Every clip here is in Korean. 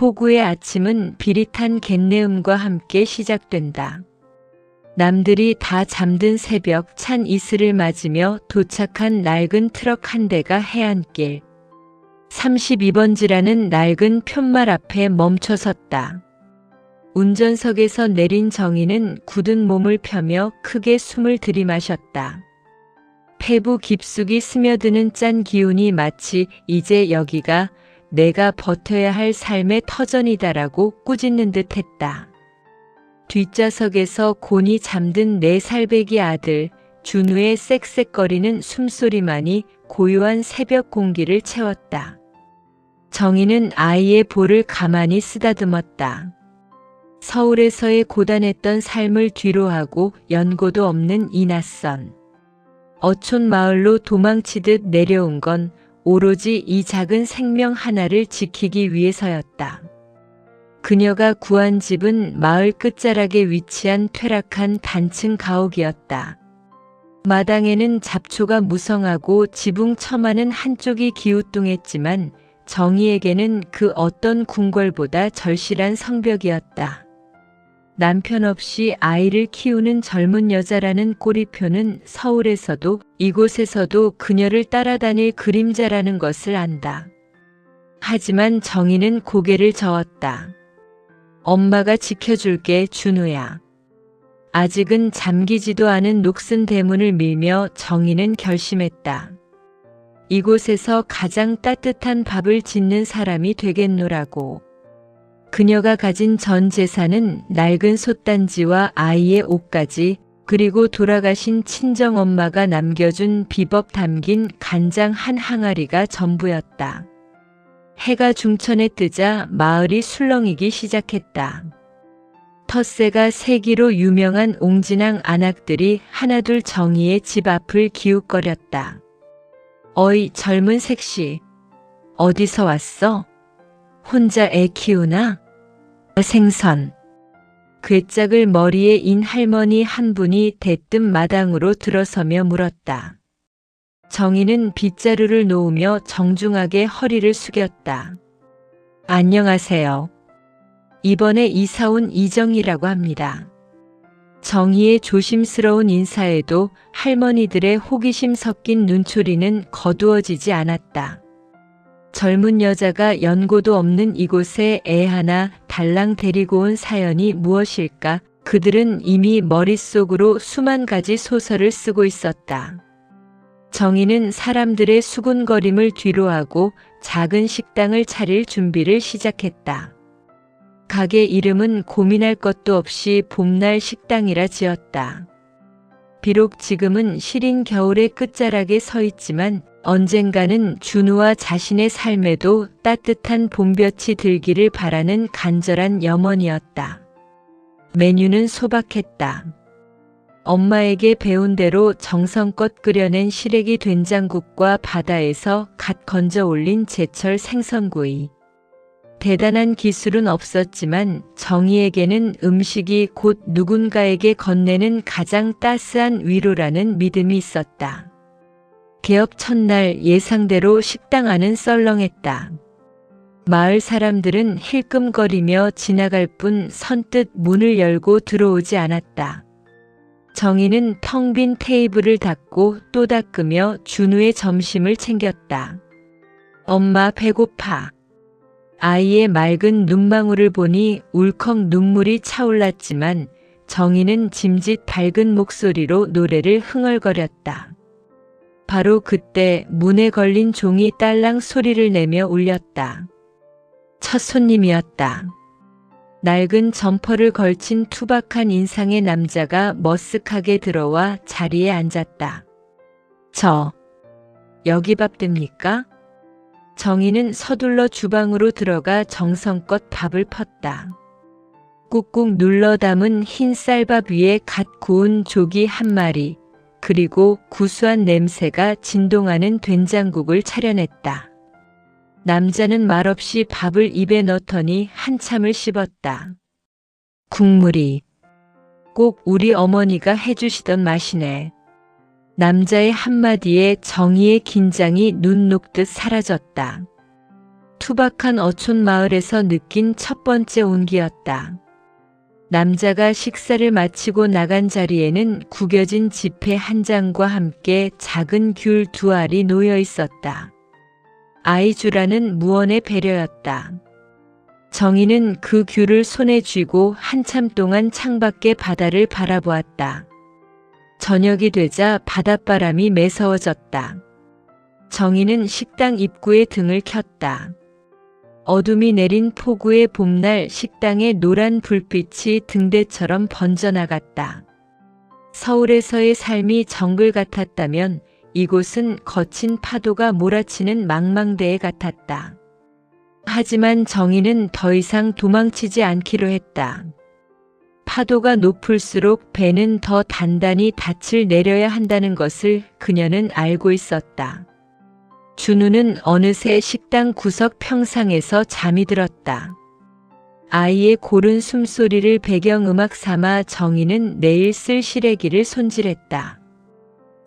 포구의 아침은 비릿한 갯내음과 함께 시작된다. 남들이 다 잠든 새벽 찬 이슬을 맞으며 도착한 낡은 트럭 한 대가 해안길 32번지라는 낡은 푯말 앞에 멈춰 섰다. 운전석에서 내린 정희는 굳은 몸을 펴며 크게 숨을 들이마셨다. 폐부 깊숙이 스며드는 짠 기운이 마치 이제 여기가 내가 버텨야 할 삶의 터전이다라고 꾸짖는 듯 했다. 뒷좌석에서 곤히 잠든 4살배기 아들 준우의 쌕쌕거리는 숨소리만이 고요한 새벽 공기를 채웠다. 정희는 아이의 볼을 가만히 쓰다듬었다. 서울에서의 고단했던 삶을 뒤로하고 연고도 없는 이 낯선 어촌 마을로 도망치듯 내려온 건 오로지 이 작은 생명 하나를 지키기 위해서였다. 그녀가 구한 집은 마을 끝자락에 위치한 퇴락한 단층 가옥이었다. 마당에는 잡초가 무성하고 지붕 처마는 한쪽이 기우뚱했지만 정희에게는 그 어떤 궁궐보다 절실한 성벽이었다. 남편 없이 아이를 키우는 젊은 여자라는 꼬리표는 서울에서도 이곳에서도 그녀를 따라다닐 그림자라는 것을 안다. 하지만 정희는 고개를 저었다. 엄마가 지켜줄게, 준우야. 아직은 잠기지도 않은 녹슨 대문을 밀며 정희는 결심했다. 이곳에서 가장 따뜻한 밥을 짓는 사람이 되겠노라고. 그녀가 가진 전 재산은 낡은 솥단지와 아이의 옷가지, 그리고 돌아가신 친정엄마가 남겨준 비법 담긴 간장 한 항아리가 전부였다. 해가 중천에 뜨자 마을이 술렁이기 시작했다. 텃새가 세기로 유명한 옹진항 안악들이 하나둘 정희의 집 앞을 기웃거렸다. 어이, 젊은 색시. 어디서 왔어? 혼자 애 키우나? 생선. 괴짝을 머리에 인 할머니 한 분이 대뜸 마당으로 들어서며 물었다. 정희는 빗자루를 놓으며 정중하게 허리를 숙였다. 안녕하세요. 이번에 이사 온 이정희라고 합니다. 정희의 조심스러운 인사에도 할머니들의 호기심 섞인 눈초리는 거두어지지 않았다. 젊은 여자가 연고도 없는 이곳에 애 하나 달랑 데리고 온 사연이 무엇일까? 그들은 이미 머릿속으로 수만 가지 소설을 쓰고 있었다. 정희는 사람들의 수군거림을 뒤로하고 작은 식당을 차릴 준비를 시작했다. 가게 이름은 고민할 것도 없이 봄날 식당이라 지었다. 비록 지금은 시린 겨울의 끝자락에 서 있지만 언젠가는 준우와 자신의 삶에도 따뜻한 봄볕이 들기를 바라는 간절한 염원이었다. 메뉴는 소박했다. 엄마에게 배운 대로 정성껏 끓여낸 시래기 된장국과 바다에서 갓 건져 올린 제철 생선구이. 대단한 기술은 없었지만 정희에게는 음식이 곧 누군가에게 건네는 가장 따스한 위로라는 믿음이 있었다. 개업 첫날 예상대로 식당 안은 썰렁했다. 마을 사람들은 힐끔거리며 지나갈 뿐 선뜻 문을 열고 들어오지 않았다. 정희는 텅 빈 테이블을 닦고 또 닦으며 준우의 점심을 챙겼다. 엄마 배고파. 아이의 맑은 눈망울을 보니 울컥 눈물이 차올랐지만 정희는 짐짓 밝은 목소리로 노래를 흥얼거렸다. 바로 그때 문에 걸린 종이 딸랑 소리를 내며 울렸다. 첫 손님이었다. 낡은 점퍼를 걸친 투박한 인상의 남자가 머쓱하게 들어와 자리에 앉았다. 여기 밥 됩니까? 정희는 서둘러 주방으로 들어가 정성껏 밥을 펐다. 꾹꾹 눌러 담은 흰 쌀밥 위에 갓 구운 조기 한 마리, 그리고 구수한 냄새가 진동하는 된장국을 차려냈다. 남자는 말없이 밥을 입에 넣더니 한참을 씹었다. 국물이 꼭 우리 어머니가 해주시던 맛이네. 남자의 한마디에 정희의 긴장이 눈 녹듯 사라졌다. 투박한 어촌 마을에서 느낀 첫 번째 온기였다. 남자가 식사를 마치고 나간 자리에는 구겨진 지폐 한 장과 함께 작은 귤 2알이 놓여 있었다. 아이 주라는 무언의 배려였다. 정희는 그 귤을 손에 쥐고 한참 동안 창밖의 바다를 바라보았다. 저녁이 되자 바닷바람이 매서워졌다. 정희는 식당 입구에 등을 켰다. 어둠이 내린 폭우의 봄날 식당의 노란 불빛이 등대처럼 번져나갔다. 서울에서의 삶이 정글 같았다면 이곳은 거친 파도가 몰아치는 망망대해 같았다. 하지만 정희는 더 이상 도망치지 않기로 했다. 파도가 높을수록 배는 더 단단히 닻을 내려야 한다는 것을 그녀는 알고 있었다. 준우는 어느새 식당 구석 평상에서 잠이 들었다. 아이의 고른 숨소리를 배경음악 삼아 정희는 내일 쓸 시래기를 손질했다.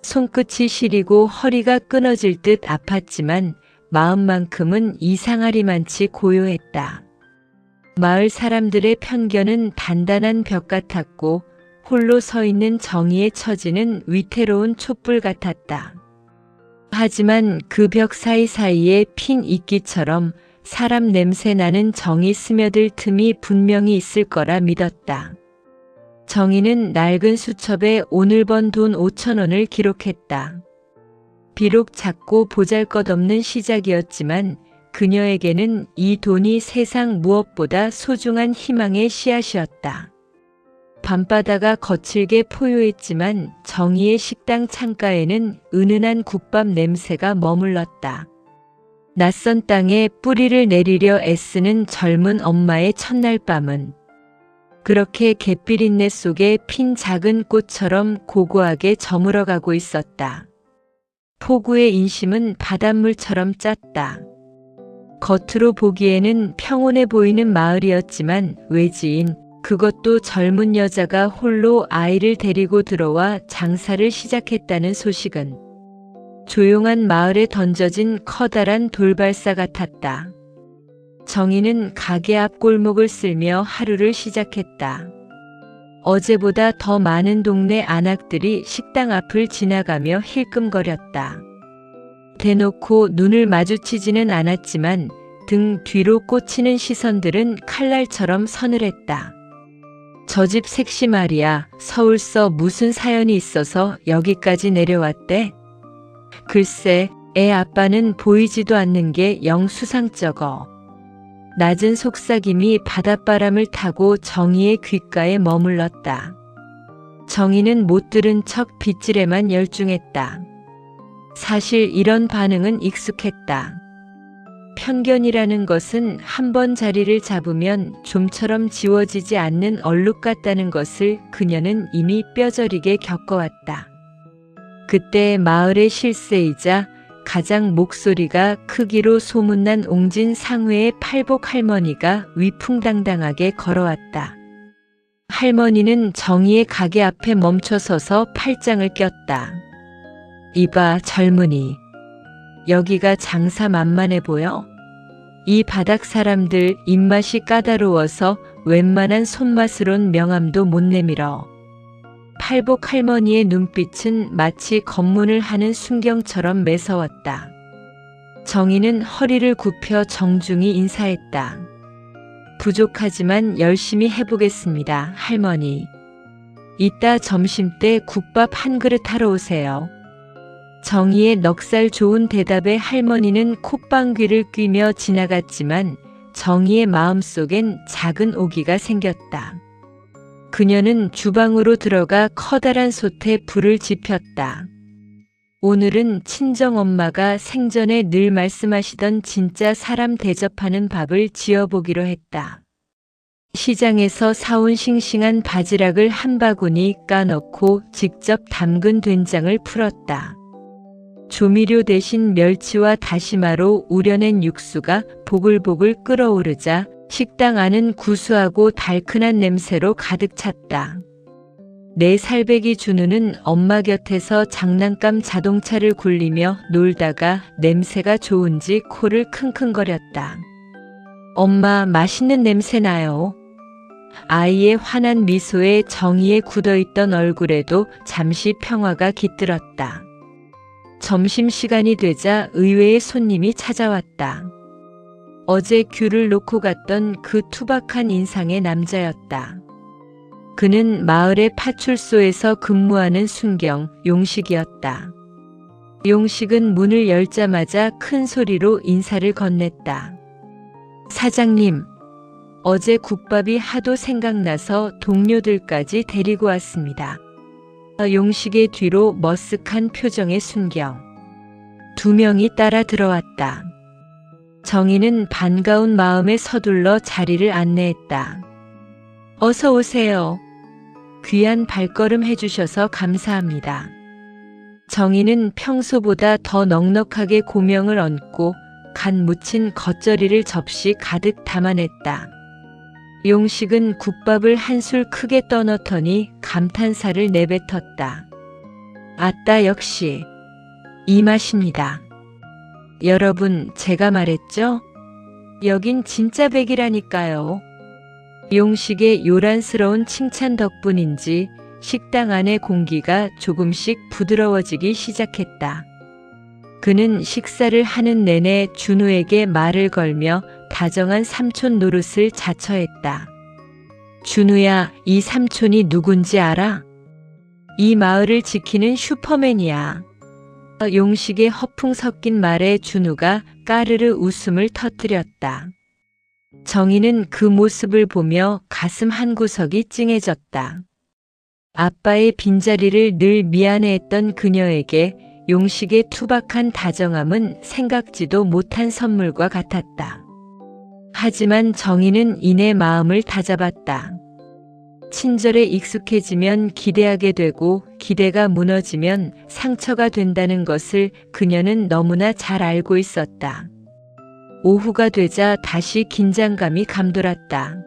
손끝이 시리고 허리가 끊어질 듯 아팠지만 마음만큼은 이상하리만치 고요했다. 마을 사람들의 편견은 단단한 벽 같았고 홀로 서 있는 정희의 처지는 위태로운 촛불 같았다. 하지만 그 벽 사이사이에 핀 이끼처럼 사람 냄새 나는 정이 스며들 틈이 분명히 있을 거라 믿었다. 정희는 낡은 수첩에 오늘 번 돈 5,000원을 기록했다. 비록 작고 보잘것없는 시작이었지만 그녀에게는 이 돈이 세상 무엇보다 소중한 희망의 씨앗이었다. 밤바다가 거칠게 포효했지만 정희의 식당 창가에는 은은한 국밥 냄새가 머물렀다. 낯선 땅에 뿌리를 내리려 애쓰는 젊은 엄마의 첫날 밤은 그렇게 갯비린내 속에 핀 작은 꽃처럼 고고하게 저물어가고 있었다. 폭우의 인심은 바닷물처럼 짰다. 겉으로 보기에는 평온해 보이는 마을이었지만 외지인, 그것도 젊은 여자가 홀로 아이를 데리고 들어와 장사를 시작했다는 소식은 조용한 마을에 던져진 커다란 돌발사 같았다. 정희는 가게 앞 골목을 쓸며 하루를 시작했다. 어제보다 더 많은 동네 안악들이 식당 앞을 지나가며 힐끔거렸다. 대놓고 눈을 마주치지는 않았지만 등 뒤로 꽂히는 시선들은 칼날처럼 서늘했다. 저 집 색시 말이야, 서울서 무슨 사연이 있어서 여기까지 내려왔대? 글쎄, 애 아빠는 보이지도 않는 게 영 수상쩍어. 낮은 속삭임이 바닷바람을 타고 정희의 귓가에 머물렀다. 정희는 못 들은 척 빗질에만 열중했다. 사실 이런 반응은 익숙했다. 편견이라는 것은 한 번 자리를 잡으면 좀처럼 지워지지 않는 얼룩 같다는 것을 그녀는 이미 뼈저리게 겪어왔다. 그때 마을의 실세이자 가장 목소리가 크기로 소문난 옹진 상회의 팔복 할머니가 위풍당당하게 걸어왔다. 할머니는 정희의 가게 앞에 멈춰서서 팔짱을 꼈다. 이봐 젊은이, 여기가 장사 만만해 보여? 이 바닥 사람들 입맛이 까다로워서 웬만한 손맛으론 명함도 못 내밀어. 팔복 할머니의 눈빛은 마치 검문을 하는 순경처럼 매서웠다. 정희는 허리를 굽혀 정중히 인사했다. 부족하지만 열심히 해보겠습니다, 할머니. 이따 점심때 국밥 한 그릇 하러 오세요. 정희의 넉살 좋은 대답에 할머니는 콧방귀를 뀌며 지나갔지만 정희의 마음속엔 작은 오기가 생겼다. 그녀는 주방으로 들어가 커다란 솥에 불을 지폈다. 오늘은 친정엄마가 생전에 늘 말씀하시던 진짜 사람 대접하는 밥을 지어보기로 했다. 시장에서 사온 싱싱한 바지락을 한 바구니 까넣고 직접 담근 된장을 풀었다. 조미료 대신 멸치와 다시마로 우려낸 육수가 보글보글 끓어오르자 식당 안은 구수하고 달큰한 냄새로 가득 찼다. 4살배기 준우는 엄마 곁에서 장난감 자동차를 굴리며 놀다가 냄새가 좋은지 코를 킁킁거렸다. 엄마, 맛있는 냄새 나요. 아이의 환한 미소에 정의에 굳어있던 얼굴에도 잠시 평화가 깃들었다. 점심시간이 되자 의외의 손님이 찾아왔다. 어제 귤을 놓고 갔던 그 투박한 인상의 남자였다. 그는 마을의 파출소에서 근무하는 순경, 용식이었다. 용식은 문을 열자마자 큰 소리로 인사를 건넸다. 사장님, 어제 국밥이 하도 생각나서 동료들까지 데리고 왔습니다. 용식의 뒤로 머쓱한 표정의 순경. 2명이 따라 들어왔다. 정희는 반가운 마음에 서둘러 자리를 안내했다. 어서 오세요. 귀한 발걸음 해주셔서 감사합니다. 정희는 평소보다 더 넉넉하게 고명을 얹고 간 묻힌 겉절이를 접시 가득 담아냈다. 용식은 국밥을 한술 크게 떠넣더니 감탄사를 내뱉었다. 아따, 역시 이 맛입니다. 여러분, 제가 말했죠? 여긴 진짜 백이라니까요. 용식의 요란스러운 칭찬 덕분인지 식당 안의 공기가 조금씩 부드러워지기 시작했다. 그는 식사를 하는 내내 준우에게 말을 걸며 다정한 삼촌 노릇을 자처했다. 준우야, 이 삼촌이 누군지 알아? 이 마을을 지키는 슈퍼맨이야. 용식의 허풍 섞인 말에 준우가 까르르 웃음을 터뜨렸다. 정희는 그 모습을 보며 가슴 한구석이 찡해졌다. 아빠의 빈자리를 늘 미안해했던 그녀에게 용식의 투박한 다정함은 생각지도 못한 선물과 같았다. 하지만 정희는 이내 마음을 다잡았다. 친절에 익숙해지면 기대하게 되고 기대가 무너지면 상처가 된다는 것을 그녀는 너무나 잘 알고 있었다. 오후가 되자 다시 긴장감이 감돌았다.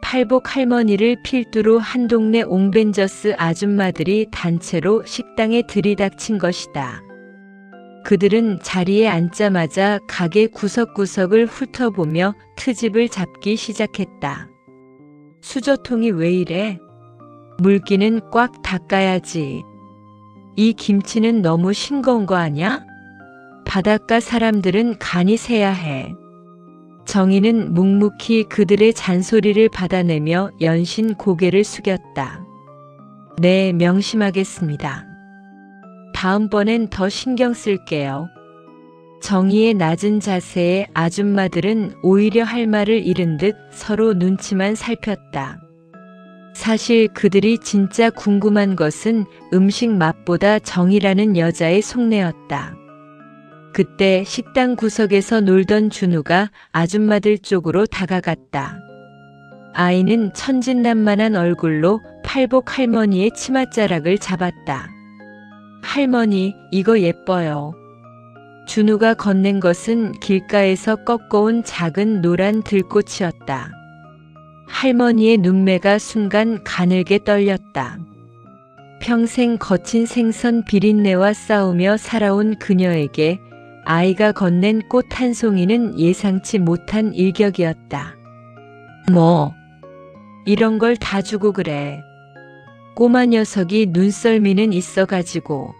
팔복 할머니를 필두로 한 동네 옹벤져스 아줌마들이 단체로 식당에 들이닥친 것이다. 그들은 자리에 앉자마자 가게 구석구석을 훑어보며 트집을 잡기 시작했다. 수저통이 왜 이래? 물기는 꽉 닦아야지. 이 김치는 너무 싱거운 거 아냐? 바닷가 사람들은 간이 세야 해. 정희는 묵묵히 그들의 잔소리를 받아내며 연신 고개를 숙였다. 네, 명심하겠습니다. 다음번엔 더 신경 쓸게요. 정희의 낮은 자세에 아줌마들은 오히려 할 말을 잃은 듯 서로 눈치만 살폈다. 사실 그들이 진짜 궁금한 것은 음식 맛보다 정희라는 여자의 속내였다. 그때 식당 구석에서 놀던 준우가 아줌마들 쪽으로 다가갔다. 아이는 천진난만한 얼굴로 팔복 할머니의 치맛자락을 잡았다. 할머니, 이거 예뻐요. 준우가 건넨 것은 길가에서 꺾어온 작은 노란 들꽃이었다. 할머니의 눈매가 순간 가늘게 떨렸다. 평생 거친 생선 비린내와 싸우며 살아온 그녀에게 아이가 건넨 꽃 한 송이는 예상치 못한 일격이었다. 뭐, 이런 걸 다 주고 그래. 꼬마 녀석이 눈썰미는 있어가지고.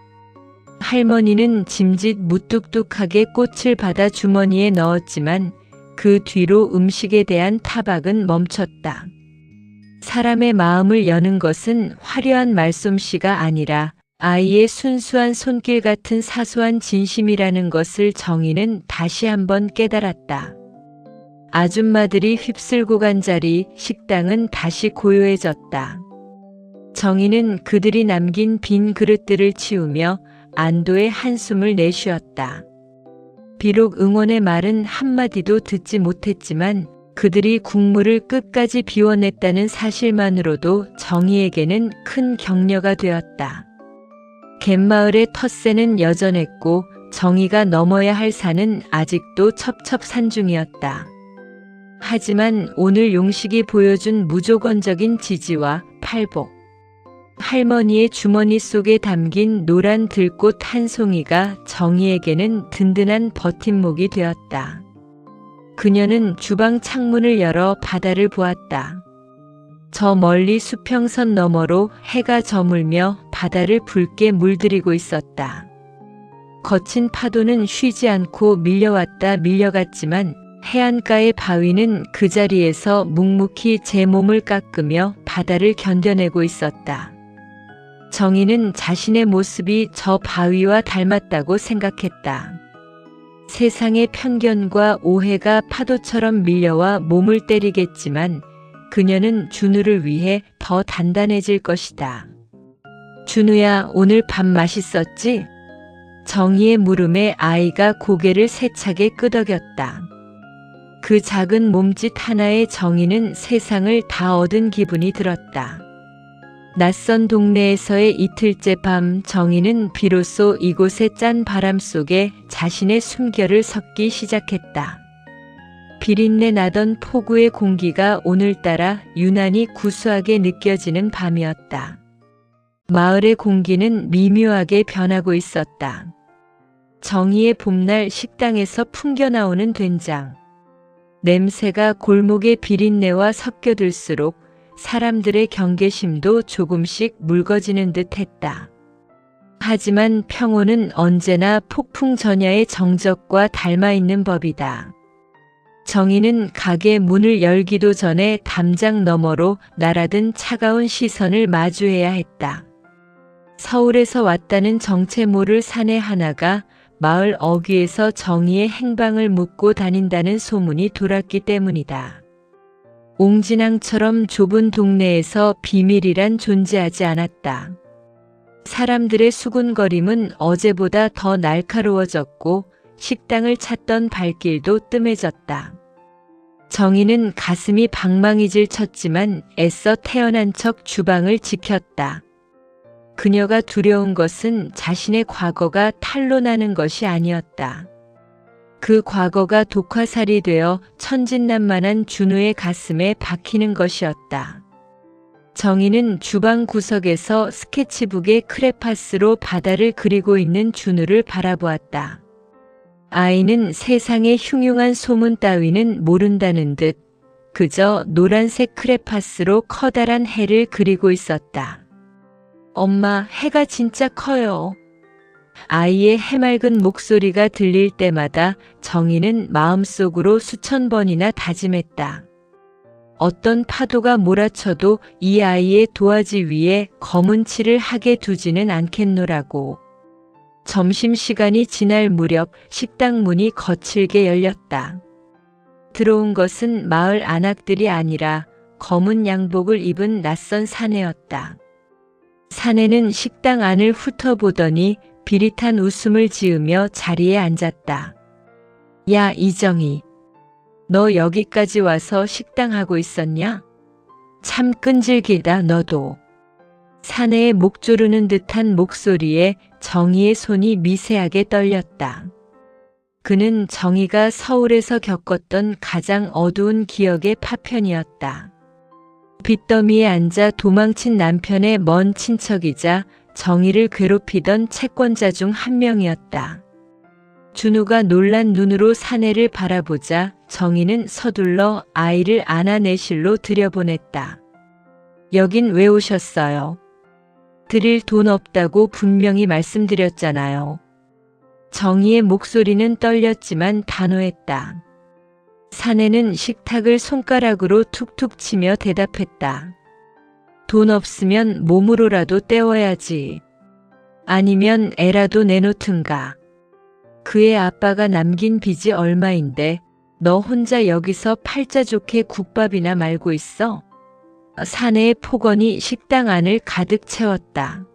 할머니는 짐짓 무뚝뚝하게 꽃을 받아 주머니에 넣었지만 그 뒤로 음식에 대한 타박은 멈췄다. 사람의 마음을 여는 것은 화려한 말솜씨가 아니라 아이의 순수한 손길 같은 사소한 진심이라는 것을 정희는 다시 한번 깨달았다. 아줌마들이 휩쓸고 간 자리, 식당은 다시 고요해졌다. 정희는 그들이 남긴 빈 그릇들을 치우며 안도의 한숨을 내쉬었다. 비록 응원의 말은 한마디도 듣지 못했지만 그들이 국물을 끝까지 비워냈다는 사실만으로도 정희에게는 큰 격려가 되었다. 갯마을의 텃새는 여전했고 정희가 넘어야 할 산은 아직도 첩첩산중이었다. 하지만 오늘 용식이 보여준 무조건적인 지지와 팔복, 할머니의 주머니 속에 담긴 노란 들꽃 한 송이가 정희에게는 든든한 버팀목이 되었다. 그녀는 주방 창문을 열어 바다를 보았다. 저 멀리 수평선 너머로 해가 저물며 바다를 붉게 물들이고 있었다. 거친 파도는 쉬지 않고 밀려왔다 밀려갔지만 해안가의 바위는 그 자리에서 묵묵히 제 몸을 깎으며 바다를 견뎌내고 있었다. 정희는 자신의 모습이 저 바위와 닮았다고 생각했다. 세상의 편견과 오해가 파도처럼 밀려와 몸을 때리겠지만 그녀는 준우를 위해 더 단단해질 것이다. 준우야, 오늘 밥 맛있었지? 정희의 물음에 아이가 고개를 세차게 끄덕였다. 그 작은 몸짓 하나에 정희는 세상을 다 얻은 기분이 들었다. 낯선 동네에서의 이틀째 밤 정희는 비로소 이곳의 짠 바람 속에 자신의 숨결을 섞기 시작했다. 비린내 나던 폭우의 공기가 오늘따라 유난히 구수하게 느껴지는 밤이었다. 마을의 공기는 미묘하게 변하고 있었다. 정희의 봄날 식당에서 풍겨나오는 된장. 냄새가 골목의 비린내와 섞여들수록 사람들의 경계심도 조금씩 묽어지는 듯 했다. 하지만 평온은 언제나 폭풍 전야의 정적과 닮아있는 법이다. 정희는 가게 문을 열기도 전에 담장 너머로 날아든 차가운 시선을 마주해야 했다. 서울에서 왔다는 정체 모를 사내 하나가 마을 어귀에서 정희의 행방을 묻고 다닌다는 소문이 돌았기 때문이다. 옹진항처럼 좁은 동네에서 비밀이란 존재하지 않았다. 사람들의 수군거림은 어제보다 더 날카로워졌고 식당을 찾던 발길도 뜸해졌다. 정희는 가슴이 방망이질 쳤지만 애써 태어난 척 주방을 지켰다. 그녀가 두려운 것은 자신의 과거가 탄로나는 것이 아니었다. 그 과거가 독화살이 되어 천진난만한 준우의 가슴에 박히는 것이었다. 정희는 주방 구석에서 스케치북에 크레파스로 바다를 그리고 있는 준우를 바라보았다. 아이는 세상의 흉흉한 소문 따위는 모른다는 듯 그저 노란색 크레파스로 커다란 해를 그리고 있었다. 엄마, 해가 진짜 커요. 아이의 해맑은 목소리가 들릴 때마다 정희는 마음속으로 수천 번이나 다짐했다. 어떤 파도가 몰아쳐도 이 아이의 도화지 위에 검은 칠을 하게 두지는 않겠노라고. 점심시간이 지날 무렵 식당 문이 거칠게 열렸다. 들어온 것은 마을 안악들이 아니라 검은 양복을 입은 낯선 사내였다. 사내는 식당 안을 훑어보더니 비릿한 웃음을 지으며 자리에 앉았다. 야, 이정희. 너 여기까지 와서 식당하고 있었냐? 참 끈질기다, 너도. 사내의 목 조르는 듯한 목소리에 정희의 손이 미세하게 떨렸다. 그는 정희가 서울에서 겪었던 가장 어두운 기억의 파편이었다. 빚더미에 앉아 도망친 남편의 먼 친척이자 정희를 괴롭히던 채권자 중 한 명이었다. 준우가 놀란 눈으로 사내를 바라보자 정희는 서둘러 아이를 안아내실로 들여보냈다. 여긴 왜 오셨어요? 드릴 돈 없다고 분명히 말씀드렸잖아요. 정희의 목소리는 떨렸지만 단호했다. 사내는 식탁을 손가락으로 툭툭 치며 대답했다. 돈 없으면 몸으로라도 때워야지. 아니면 애라도 내놓든가. 그의 아빠가 남긴 빚이 얼마인데 너 혼자 여기서 팔자 좋게 국밥이나 말고 있어? 사내의 폭언이 식당 안을 가득 채웠다.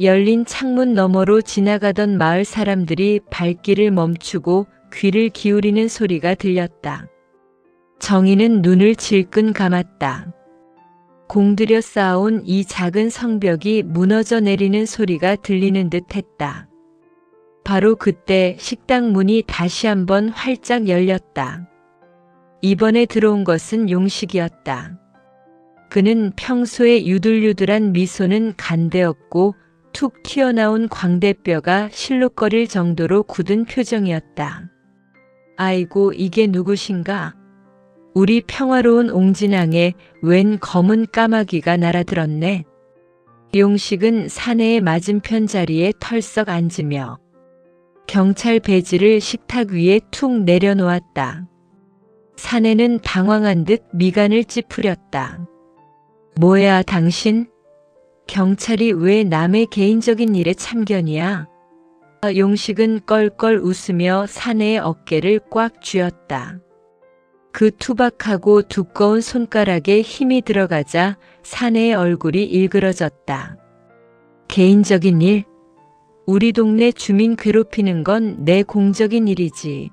열린 창문 너머로 지나가던 마을 사람들이 발길을 멈추고 귀를 기울이는 소리가 들렸다. 정희는 눈을 질끈 감았다. 공들여 쌓아온 이 작은 성벽이 무너져 내리는 소리가 들리는 듯 했다. 바로 그때 식당 문이 다시 한번 활짝 열렸다. 이번에 들어온 것은 용식이었다. 그는 평소에 유들유들한 미소는 간대었고 툭 튀어나온 광대뼈가 실룩거릴 정도로 굳은 표정이었다. 아이고, 이게 누구신가? 우리 평화로운 옹진항에 웬 검은 까마귀가 날아들었네. 용식은 사내의 맞은편 자리에 털썩 앉으며 경찰 배지를 식탁 위에 툭 내려놓았다. 사내는 당황한 듯 미간을 찌푸렸다. 뭐야, 당신? 경찰이 왜 남의 개인적인 일에 참견이야? 용식은 껄껄 웃으며 사내의 어깨를 꽉 쥐었다. 그 투박하고 두꺼운 손가락에 힘이 들어가자 사내의 얼굴이 일그러졌다. 개인적인 일? 우리 동네 주민 괴롭히는 건 내 공적인 일이지.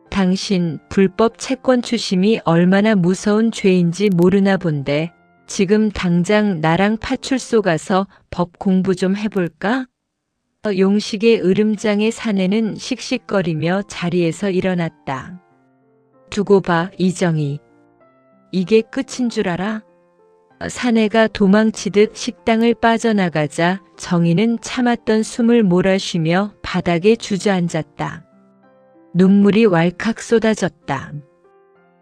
당신 불법 채권 추심이 얼마나 무서운 죄인지 모르나 본데 지금 당장 나랑 파출소 가서 법 공부 좀 해볼까? 용식의 으름장의 사내는 씩씩거리며 자리에서 일어났다. 두고 봐, 이정희. 이게 끝인 줄 알아? 사내가 도망치듯 식당을 빠져나가자 정희는 참았던 숨을 몰아쉬며 바닥에 주저앉았다. 눈물이 왈칵 쏟아졌다.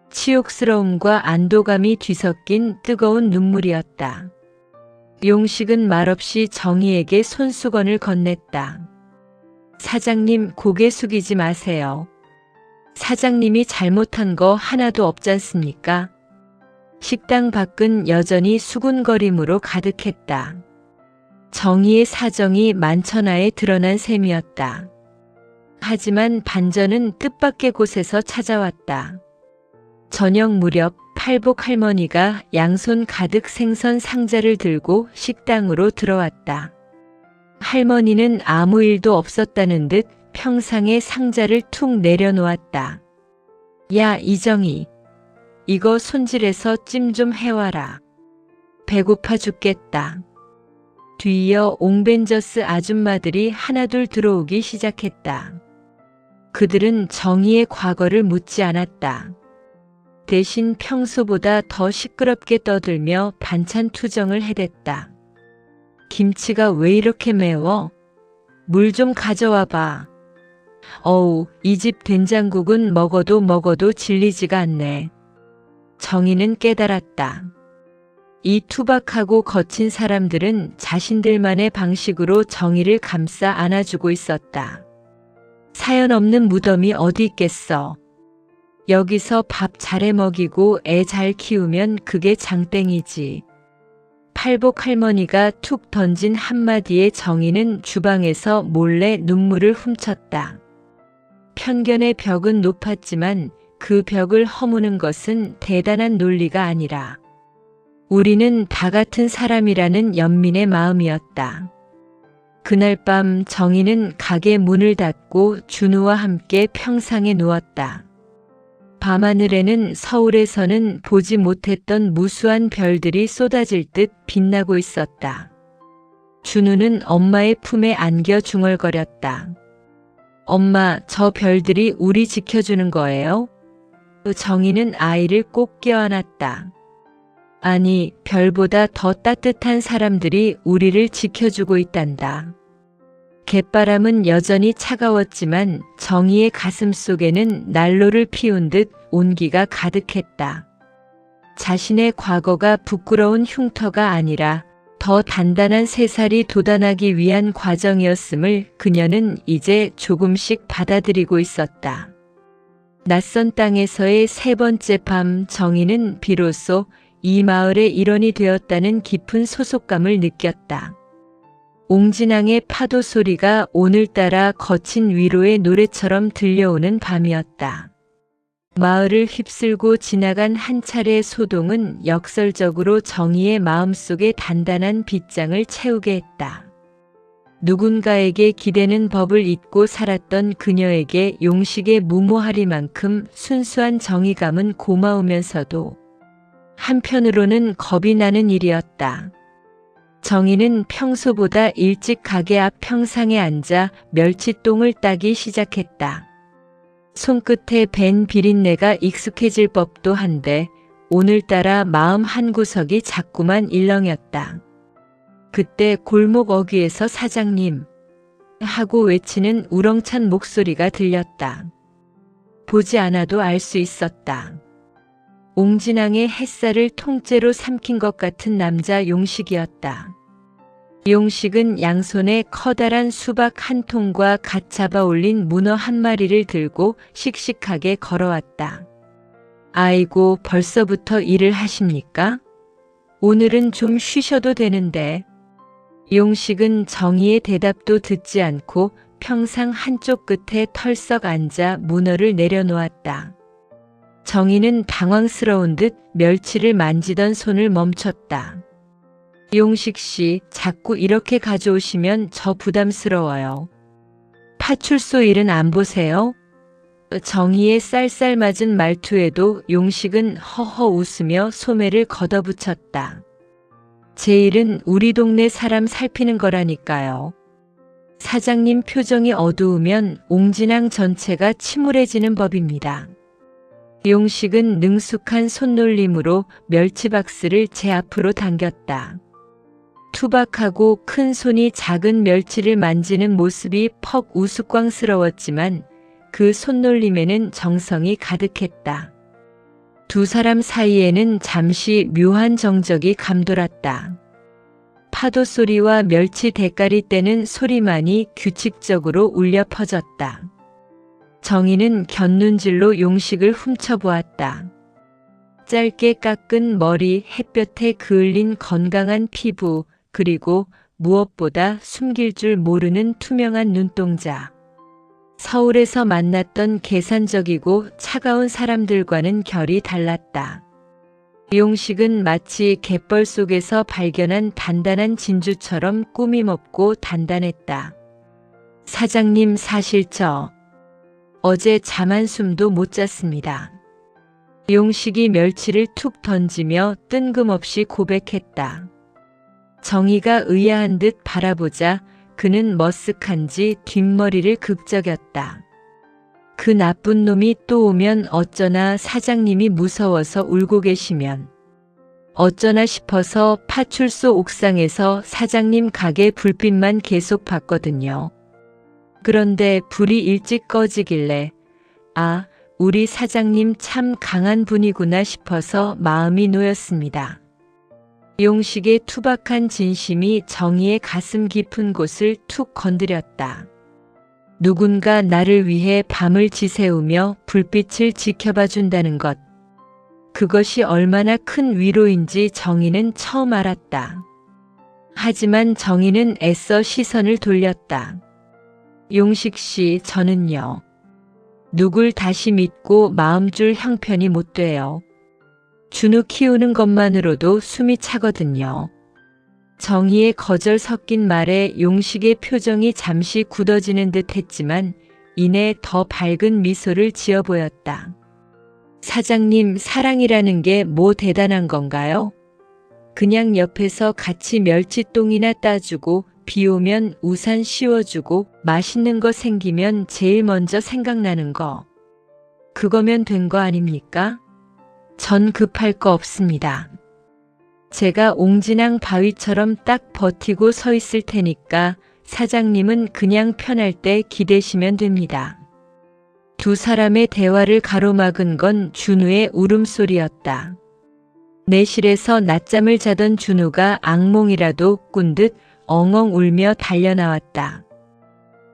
치욕스러움과 안도감이 뒤섞인 뜨거운 눈물이었다. 용식은 말없이 정희에게 손수건을 건넸다. 사장님, 고개 숙이지 마세요. 사장님이 잘못한 거 하나도 없잖습니까? 식당 밖은 여전히 수군거림으로 가득했다. 정희의 사정이 만천하에 드러난 셈이었다. 하지만 반전은 뜻밖의 곳에서 찾아왔다. 저녁 무렵 팔복 할머니가 양손 가득 생선 상자를 들고 식당으로 들어왔다. 할머니는 아무 일도 없었다는 듯 평상에 상자를 툭 내려놓았다. 야, 이정희. 이거 손질해서 찜 좀 해와라. 배고파 죽겠다. 뒤이어 옹벤져스 아줌마들이 하나둘 들어오기 시작했다. 그들은 정희의 과거를 묻지 않았다. 대신 평소보다 더 시끄럽게 떠들며 반찬 투정을 해댔다. 김치가 왜 이렇게 매워? 물 좀 가져와 봐. 어우, 이 집 된장국은 먹어도 질리지가 않네. 정희는 깨달았다. 이 투박하고 거친 사람들은 자신들만의 방식으로 정희를 감싸 안아주고 있었다. 사연 없는 무덤이 어디 있겠어. 여기서 밥 잘해 먹이고 애 잘 키우면 그게 장땡이지. 팔복 할머니가 툭 던진 한마디에 정희는 주방에서 몰래 눈물을 훔쳤다. 편견의 벽은 높았지만 그 벽을 허무는 것은 대단한 논리가 아니라 우리는 다 같은 사람이라는 연민의 마음이었다. 그날 밤 정희는 가게 문을 닫고 준우와 함께 평상에 누웠다. 밤하늘에는 서울에서는 보지 못했던 무수한 별들이 쏟아질 듯 빛나고 있었다. 준우는 엄마의 품에 안겨 중얼거렸다. 엄마, 저 별들이 우리 지켜주는 거예요? 정희는 아이를 꼭 껴안았다. 아니, 별보다 더 따뜻한 사람들이 우리를 지켜주고 있단다. 갯바람은 여전히 차가웠지만 정희의 가슴 속에는 난로를 피운 듯 온기가 가득했다. 자신의 과거가 부끄러운 흉터가 아니라 더 단단한 새살이 돋아나기 위한 과정이었음을 그녀는 이제 조금씩 받아들이고 있었다. 낯선 땅에서의 세 번째 밤 정희는 비로소 이 마을의 일원이 되었다는 깊은 소속감을 느꼈다. 옹진항의 파도 소리가 오늘따라 거친 위로의 노래처럼 들려오는 밤이었다. 마을을 휩쓸고 지나간 한 차례의 소동은 역설적으로 정희의 마음속에 단단한 빗장을 채우게 했다. 누군가에게 기대는 법을 잊고 살았던 그녀에게 용식의 무모하리만큼 순수한 정의감은 고마우면서도 한편으로는 겁이 나는 일이었다. 정희는 평소보다 일찍 가게 앞 평상에 앉아 멸치똥을 따기 시작했다. 손끝에 밴 비린내가 익숙해질 법도 한데 오늘따라 마음 한구석이 자꾸만 일렁였다. 그때 골목 어귀에서 사장님 하고 외치는 우렁찬 목소리가 들렸다. 보지 않아도 알 수 있었다. 옹진항의 햇살을 통째로 삼킨 것 같은 남자 용식이었다. 용식은 양손에 커다란 수박 한 통과 갓 잡아 올린 문어 한 마리를 들고 씩씩하게 걸어왔다. 아이고, 벌써부터 일을 하십니까? 오늘은 좀 쉬셔도 되는데. 용식은 정희의 대답도 듣지 않고 평상 한쪽 끝에 털썩 앉아 문어를 내려놓았다. 정희는 당황스러운 듯 멸치를 만지던 손을 멈췄다. 용식 씨, 자꾸 이렇게 가져오시면 저 부담스러워요. 파출소 일은 안 보세요? 정희의 쌀쌀맞은 말투에도 용식은 허허 웃으며 소매를 걷어붙였다. 제 일은 우리 동네 사람 살피는 거라니까요. 사장님 표정이 어두우면 옹진항 전체가 침울해지는 법입니다. 용식은 능숙한 손놀림으로 멸치박스를 제 앞으로 당겼다. 투박하고 큰 손이 작은 멸치를 만지는 모습이 퍽 우스꽝스러웠지만 그 손놀림에는 정성이 가득했다. 두 사람 사이에는 잠시 묘한 정적이 감돌았다. 파도 소리와 멸치 대가리 떼는 소리만이 규칙적으로 울려 퍼졌다. 정희는 곁눈질로 용식을 훔쳐보았다. 짧게 깎은 머리, 햇볕에 그을린 건강한 피부, 그리고 무엇보다 숨길 줄 모르는 투명한 눈동자. 서울에서 만났던 계산적이고 차가운 사람들과는 결이 달랐다. 용식은 마치 갯벌 속에서 발견한 단단한 진주처럼 꾸밈없고 단단했다. 사장님, 사실 어제 잠 한숨도 못 잤습니다. 용식이 멸치를 툭 던지며 뜬금없이 고백했다. 정희가 의아한 듯 바라보자 그는 머쓱한지 뒷머리를 극적였다. 그 나쁜 놈이 또 오면 어쩌나 사장님이 무서워서 울고 계시면 어쩌나 싶어서 파출소 옥상에서 사장님 가게 불빛만 계속 봤거든요. 그런데 불이 일찍 꺼지길래 아, 우리 사장님 참 강한 분이구나 싶어서 마음이 놓였습니다. 용식의 투박한 진심이 정희의 가슴 깊은 곳을 툭 건드렸다. 누군가 나를 위해 밤을 지새우며 불빛을 지켜봐 준다는 것. 그것이 얼마나 큰 위로인지 정희는 처음 알았다. 하지만 정희는 애써 시선을 돌렸다. 용식 씨, 저는요. 누굴 다시 믿고 마음 줄 형편이 못 돼요. 준우 키우는 것만으로도 숨이 차거든요. 정희의 거절 섞인 말에 용식의 표정이 잠시 굳어지는 듯 했지만 이내 더 밝은 미소를 지어 보였다. 사장님, 사랑이라는 게 뭐 대단한 건가요? 그냥 옆에서 같이 멸치똥이나 따주고 비 오면 우산 씌워주고 맛있는 거 생기면 제일 먼저 생각나는 거. 그거면 된 거 아닙니까? 전 급할 거 없습니다. 제가 옹진항 바위처럼 딱 버티고 서 있을 테니까 사장님은 그냥 편할 때 기대시면 됩니다. 두 사람의 대화를 가로막은 건 준우의 울음소리였다. 내실에서 낮잠을 자던 준우가 악몽이라도 꾼 듯 엉엉 울며 달려나왔다.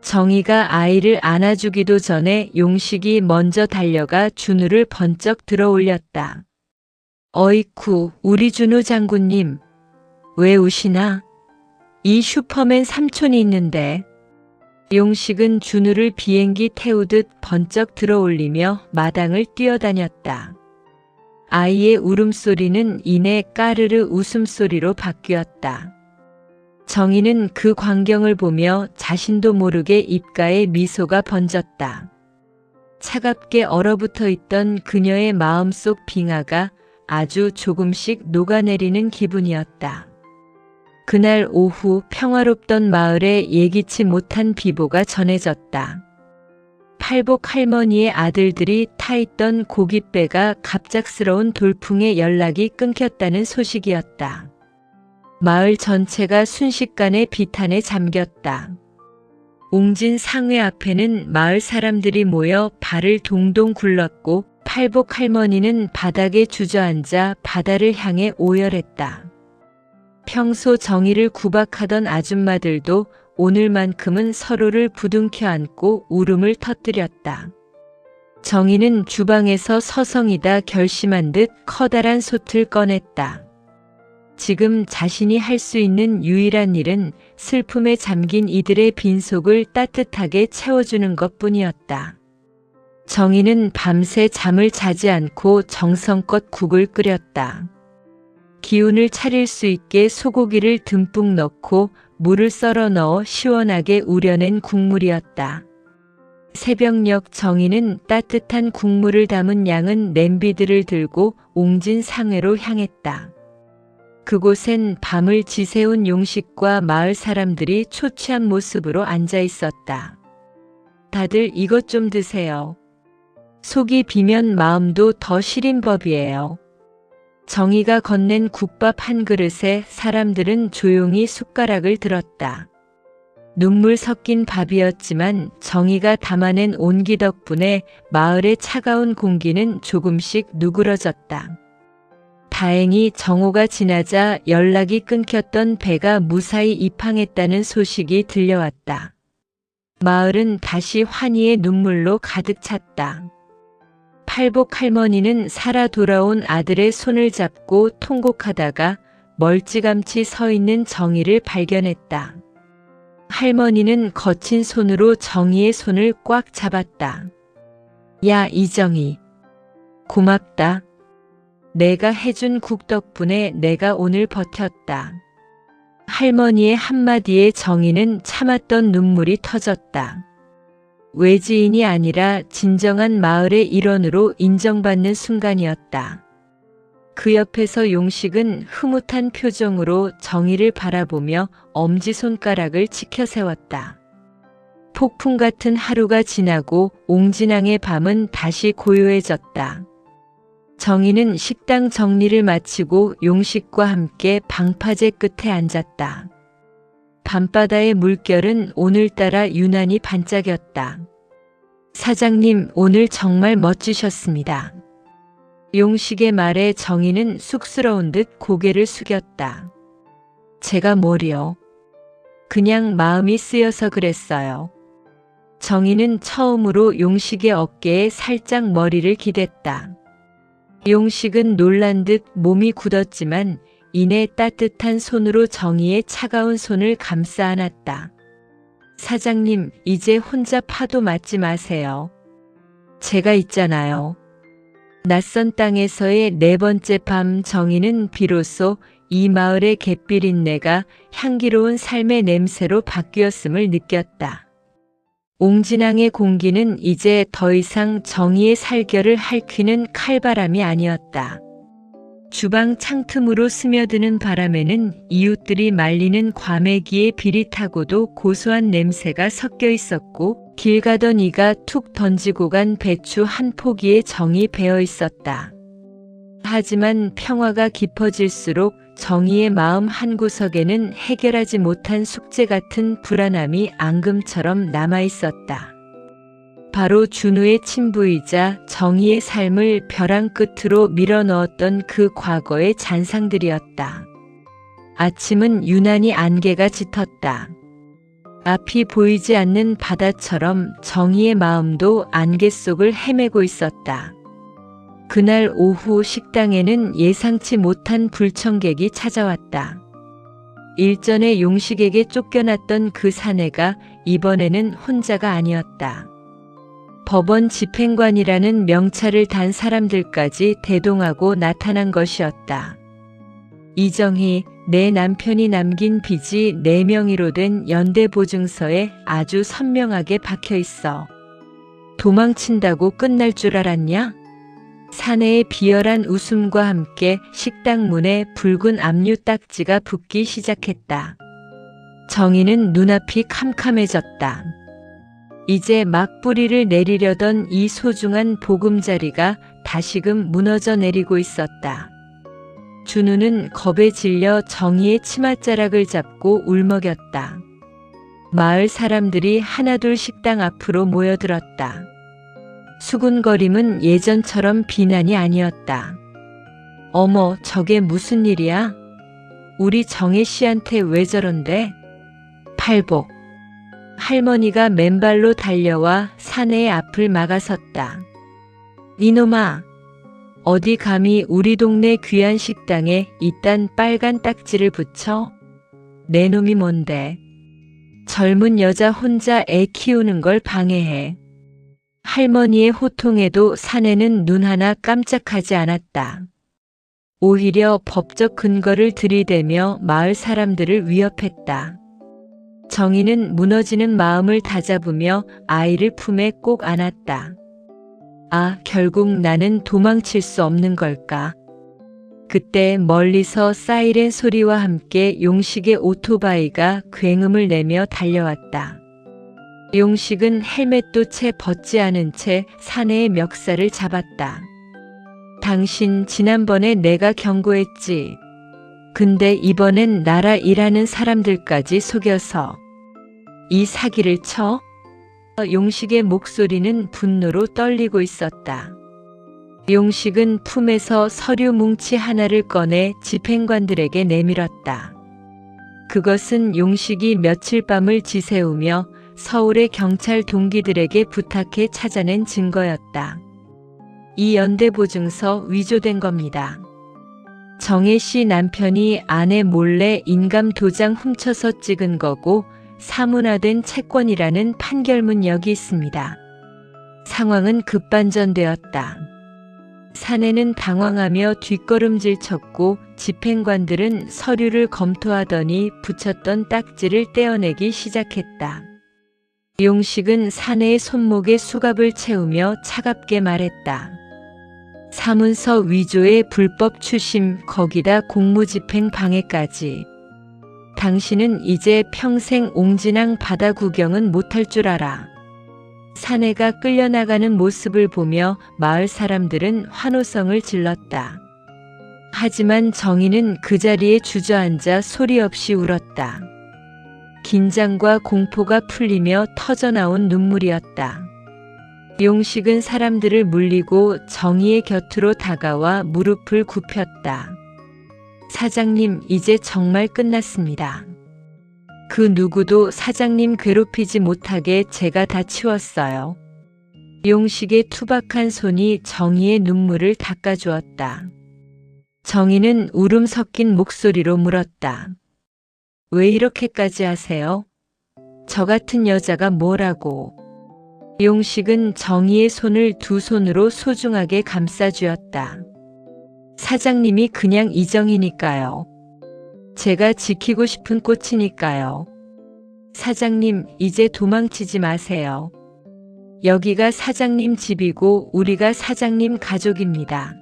정희가 아이를 안아주기도 전에 용식이 먼저 달려가 준우를 번쩍 들어 올렸다. 어이쿠, 우리 준우 장군님. 왜 우시나? 이 슈퍼맨 삼촌이 있는데. 용식은 준우를 비행기 태우듯 번쩍 들어 올리며 마당을 뛰어다녔다. 아이의 울음소리는 이내 까르르 웃음소리로 바뀌었다. 정희는 그 광경을 보며 자신도 모르게 입가에 미소가 번졌다. 차갑게 얼어붙어 있던 그녀의 마음속 빙하가 아주 조금씩 녹아내리는 기분이었다. 그날 오후 평화롭던 마을에 예기치 못한 비보가 전해졌다. 팔복 할머니의 아들들이 타있던 고깃배가 갑작스러운 돌풍에 연락이 끊겼다는 소식이었다. 마을 전체가 순식간에 비탄에 잠겼다. 옹진 상회 앞에는 마을 사람들이 모여 발을 동동 굴렀고 팔복 할머니는 바닥에 주저앉아 바다를 향해 오열했다. 평소 정의를 구박하던 아줌마들도 오늘만큼은 서로를 부둥켜 안고 울음을 터뜨렸다. 정의는 주방에서 서성이다 결심한 듯 커다란 솥을 꺼냈다. 지금 자신이 할 수 있는 유일한 일은 슬픔에 잠긴 이들의 빈속을 따뜻하게 채워주는 것뿐이었다. 정의는 밤새 잠을 자지 않고 정성껏 국을 끓였다. 기운을 차릴 수 있게 소고기를 듬뿍 넣고 물을 썰어 넣어 시원하게 우려낸 국물이었다. 새벽녘 정의는 따뜻한 국물을 담은 양은 냄비들을 들고 옹진 상회로 향했다. 그곳엔 밤을 지새운 용식과 마을 사람들이 초췌한 모습으로 앉아 있었다. 다들 이것 좀 드세요. 속이 비면 마음도 더 시린 법이에요. 정의가 건넨 국밥 한 그릇에 사람들은 조용히 숟가락을 들었다. 눈물 섞인 밥이었지만 정의가 담아낸 온기 덕분에 마을의 차가운 공기는 조금씩 누그러졌다. 다행히 정오가 지나자 연락이 끊겼던 배가 무사히 입항했다는 소식이 들려왔다. 마을은 다시 환희의 눈물로 가득 찼다. 팔복 할머니는 살아 돌아온 아들의 손을 잡고 통곡하다가 멀찌감치 서 있는 정의를 발견했다. 할머니는 거친 손으로 정의의 손을 꽉 잡았다. 야, 이정희. 고맙다. 내가 해준 국 덕분에 내가 오늘 버텼다. 할머니의 한마디에 정의는 참았던 눈물이 터졌다. 외지인이 아니라 진정한 마을의 일원으로 인정받는 순간이었다. 그 옆에서 용식은 흐뭇한 표정으로 정의를 바라보며 엄지손가락을 치켜세웠다. 폭풍 같은 하루가 지나고 옹진항의 밤은 다시 고요해졌다. 정의는 식당 정리를 마치고 용식과 함께 방파제 끝에 앉았다. 밤바다의 물결은 오늘따라 유난히 반짝였다. 사장님, 오늘 정말 멋지셨습니다. 용식의 말에 정의는 쑥스러운 듯 고개를 숙였다. 제가 뭘요? 그냥 마음이 쓰여서 그랬어요. 정의는 처음으로 용식의 어깨에 살짝 머리를 기댔다. 용식은 놀란 듯 몸이 굳었지만 이내 따뜻한 손으로 정의의 차가운 손을 감싸 안았다. 사장님, 이제 혼자 파도 맞지 마세요. 제가 있잖아요. 낯선 땅에서의 네 번째 밤 정의는 비로소 이 마을의 갯비린내가 향기로운 삶의 냄새로 바뀌었음을 느꼈다. 옹진항의 공기는 이제 더 이상 정의의 살결을 핥히는 칼바람이 아니었다. 주방 창틈으로 스며드는 바람에는 이웃들이 말리는 과메기의 비릿하고도 고소한 냄새가 섞여 있었고 길 가던 이가 툭 던지고 간 배추 한 포기에 정이 배어 있었다. 하지만 평화가 깊어질수록 정의의 마음 한구석에는 해결하지 못한 숙제 같은 불안함이 앙금처럼 남아 있었다. 바로 준우의 친부이자 정의의 삶을 벼랑 끝으로 밀어넣었던 그 과거의 잔상들이었다. 아침은 유난히 안개가 짙었다. 앞이 보이지 않는 바다처럼 정의의 마음도 안개 속을 헤매고 있었다. 그날 오후 식당에는 예상치 못한 불청객이 찾아왔다. 일전에 용식에게 쫓겨났던 그 사내가 이번에는 혼자가 아니었다. 법원 집행관이라는 명찰을 단 사람들까지 대동하고 나타난 것이었다. 이정희, 내 남편이 남긴 빚이 내 명의로 된 연대보증서에 아주 선명하게 박혀 있어. 도망친다고 끝날 줄 알았냐? 사내의 비열한 웃음과 함께 식당 문에 붉은 압류 딱지가 붙기 시작했다. 정의는 눈앞이 캄캄해졌다. 이제 막 뿌리를 내리려던 이 소중한 보금자리가 다시금 무너져 내리고 있었다. 준우는 겁에 질려 정희의 치맛자락을 잡고 울먹였다. 마을 사람들이 하나둘 식당 앞으로 모여들었다. 수군거림은 예전처럼 비난이 아니었다. 어머, 저게 무슨 일이야? 우리 정혜 씨한테 왜 저런데? 팔복. 할머니가 맨발로 달려와 사내의 앞을 막아섰다. 이놈아, 어디 감히 우리 동네 귀한 식당에 이딴 빨간 딱지를 붙여? 내 놈이 뭔데? 젊은 여자 혼자 애 키우는 걸 방해해. 할머니의 호통에도 사내는 눈 하나 깜짝하지 않았다. 오히려 법적 근거를 들이대며 마을 사람들을 위협했다. 정희는 무너지는 마음을 다잡으며 아이를 품에 꼭 안았다. 아, 결국 나는 도망칠 수 없는 걸까? 그때 멀리서 사이렌 소리와 함께 용식의 오토바이가 굉음을 내며 달려왔다. 용식은 헬멧도 채 벗지 않은 채 사내의 멱살을 잡았다. 당신 지난번에 내가 경고했지. 근데 이번엔 나라 일하는 사람들까지 속여서 이 사기를 쳐? 용식의 목소리는 분노로 떨리고 있었다. 용식은 품에서 서류 뭉치 하나를 꺼내 집행관들에게 내밀었다. 그것은 용식이 며칠 밤을 지새우며 서울의 경찰 동기들에게 부탁해 찾아낸 증거였다. 이 연대보증서 위조된 겁니다. 정혜 씨 남편이 아내 몰래 인감 도장 훔쳐서 찍은 거고 사문화된 채권이라는 판결문 여기 있습니다. 상황은 급반전되었다. 사내는 당황하며 뒷걸음질 쳤고 집행관들은 서류를 검토하더니 붙였던 딱지를 떼어내기 시작했다. 용식은 사내의 손목에 수갑을 채우며 차갑게 말했다. 사문서 위조의 불법 추심, 거기다 공무집행 방해까지. 당신은 이제 평생 옹진항 바다 구경은 못할 줄 알아. 사내가 끌려나가는 모습을 보며 마을 사람들은 환호성을 질렀다. 하지만 정희는 그 자리에 주저앉아 소리 없이 울었다. 긴장과 공포가 풀리며 터져나온 눈물이었다. 용식은 사람들을 물리고 정희의 곁으로 다가와 무릎을 굽혔다. 사장님, 이제 정말 끝났습니다. 그 누구도 사장님 괴롭히지 못하게 제가 다 치웠어요. 용식의 투박한 손이 정희의 눈물을 닦아주었다. 정희는 울음 섞인 목소리로 물었다. 왜 이렇게까지 하세요? 저 같은 여자가 뭐라고? 용식은 정희의 손을 두 손으로 소중하게 감싸주었다. 사장님이 그냥 이정이니까요. 제가 지키고 싶은 꽃이니까요. 사장님, 이제 도망치지 마세요. 여기가 사장님 집이고 우리가 사장님 가족입니다.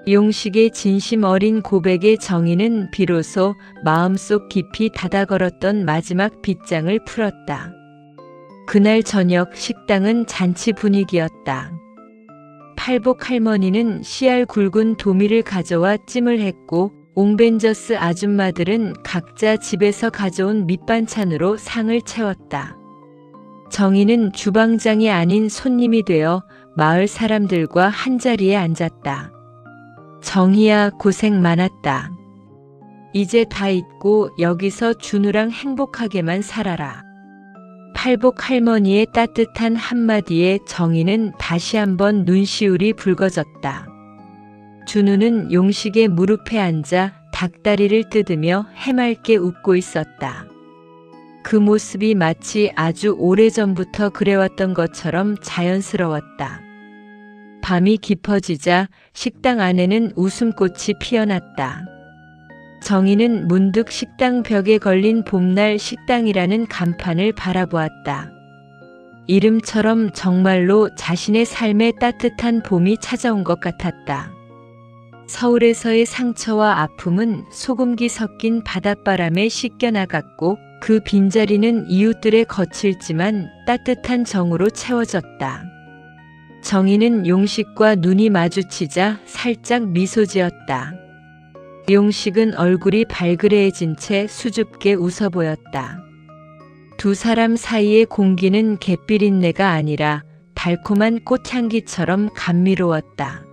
용식의 진심 어린 고백에 정희는 비로소 마음속 깊이 닫아걸었던 마지막 빗장을 풀었다. 그날 저녁 식당은 잔치 분위기였다. 팔복 할머니는 씨알 굵은 도미를 가져와 찜을 했고 옹벤져스 아줌마들은 각자 집에서 가져온 밑반찬으로 상을 채웠다. 정희는 주방장이 아닌 손님이 되어 마을 사람들과 한자리에 앉았다. 정희야, 고생 많았다. 이제 다 잊고 여기서 준우랑 행복하게만 살아라. 팔복 할머니의 따뜻한 한마디에 정희는 다시 한번 눈시울이 붉어졌다. 준우는 용식의 무릎에 앉아 닭다리를 뜯으며 해맑게 웃고 있었다. 그 모습이 마치 아주 오래전부터 그래왔던 것처럼 자연스러웠다. 밤이 깊어지자 식당 안에는 웃음꽃이 피어났다. 정희는 문득 식당 벽에 걸린 봄날 식당이라는 간판을 바라보았다. 이름처럼 정말로 자신의 삶에 따뜻한 봄이 찾아온 것 같았다. 서울에서의 상처와 아픔은 소금기 섞인 바닷바람에 씻겨나갔고 그 빈자리는 이웃들의 거칠지만 따뜻한 정으로 채워졌다. 정희는 용식과 눈이 마주치자 살짝 미소 지었다. 용식은 얼굴이 발그레해진 채 수줍게 웃어 보였다. 두 사람 사이의 공기는 갯비린내가 아니라 달콤한 꽃향기처럼 감미로웠다.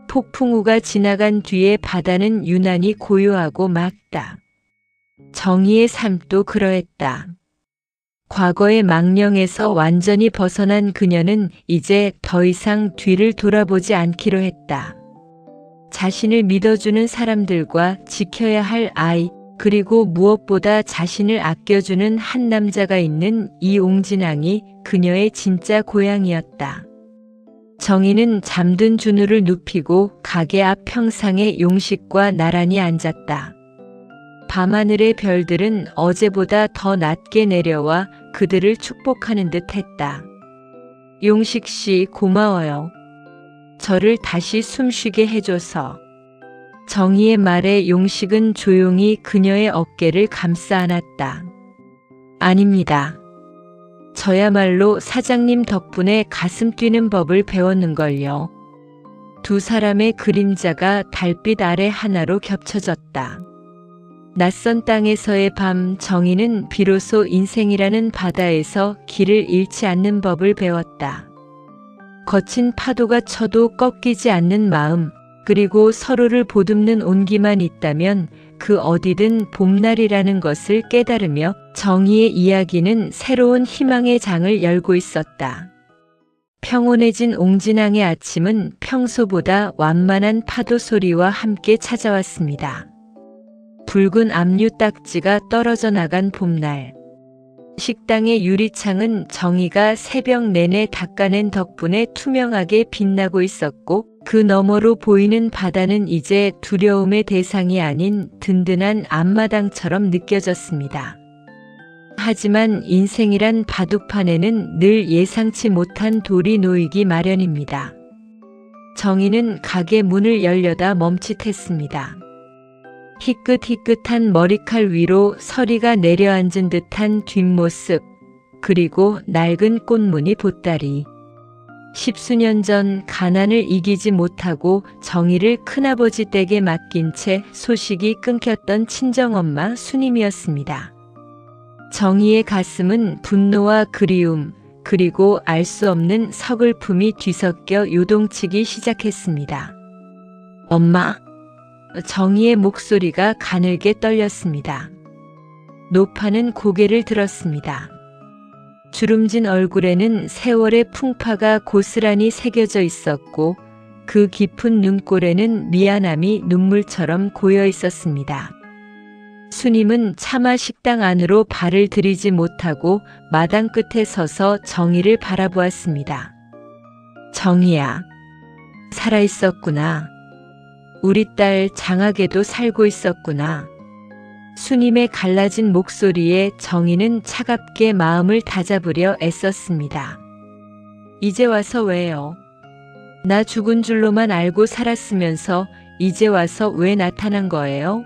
폭풍우가 지나간 뒤에 바다는 유난히 고요하고 맑다. 정희의 삶도 그러했다. 과거의 망령에서 완전히 벗어난 그녀는 이제 더 이상 뒤를 돌아보지 않기로 했다. 자신을 믿어주는 사람들과 지켜야 할 아이, 그리고 무엇보다 자신을 아껴주는 한 남자가 있는 이 옹진항이 그녀의 진짜 고향이었다. 정희는 잠든 준우를 눕히고 가게 앞 평상에 용식과 나란히 앉았다. 밤하늘의 별들은 어제보다 더 낮게 내려와 그들을 축복하는 듯 했다. 용식 씨 고마워요. 저를 다시 숨쉬게 해줘서. 정희의 말에 용식은 조용히 그녀의 어깨를 감싸 안았다. 아닙니다. 저야말로 사장님 덕분에 가슴 뛰는 법을 배웠는걸요. 두 사람의 그림자가 달빛 아래 하나로 겹쳐졌다. 낯선 땅에서의 밤, 정희는 비로소 인생이라는 바다에서 길을 잃지 않는 법을 배웠다. 거친 파도가 쳐도 꺾이지 않는 마음, 그리고 서로를 보듬는 온기만 있다면 그 어디든 봄날이라는 것을 깨달으며 정희의 이야기는 새로운 희망의 장을 열고 있었다. 평온해진 옹진항의 아침은 평소보다 완만한 파도 소리와 함께 찾아왔습니다. 붉은 압류 딱지가 떨어져 나간 봄날. 식당의 유리창은 정희가 새벽 내내 닦아낸 덕분에 투명하게 빛나고 있었고 그 너머로 보이는 바다는 이제 두려움의 대상이 아닌 든든한 앞마당처럼 느껴졌습니다. 하지만 인생이란 바둑판에는 늘 예상치 못한 돌이 놓이기 마련입니다. 정희는 가게 문을 열려다 멈칫했습니다. 희끗희끗한 머리칼 위로 서리가 내려앉은 듯한 뒷모습, 그리고 낡은 꽃무늬 보따리. 10수년 전 가난을 이기지 못하고 정희를 큰아버지 댁에 맡긴 채 소식이 끊겼던 친정엄마 수님이었습니다. 정희의 가슴은 분노와 그리움, 그리고 알 수 없는 서글픔이 뒤섞여 요동치기 시작했습니다. 엄마. 정희의 목소리가 가늘게 떨렸습니다. 노파는 고개를 들었습니다. 주름진 얼굴에는 세월의 풍파가 고스란히 새겨져 있었고 그 깊은 눈꼴에는 미안함이 눈물처럼 고여 있었습니다. 수님은 차마 식당 안으로 발을 들이지 못하고 마당 끝에 서서 정희를 바라보았습니다. 정희야, 살아있었구나. 우리 딸 장하게도 살고 있었구나. 수님의 갈라진 목소리에 정희는 차갑게 마음을 다잡으려 애썼습니다. 이제 와서 왜요? 나 죽은 줄로만 알고 살았으면서 이제 와서 왜 나타난 거예요?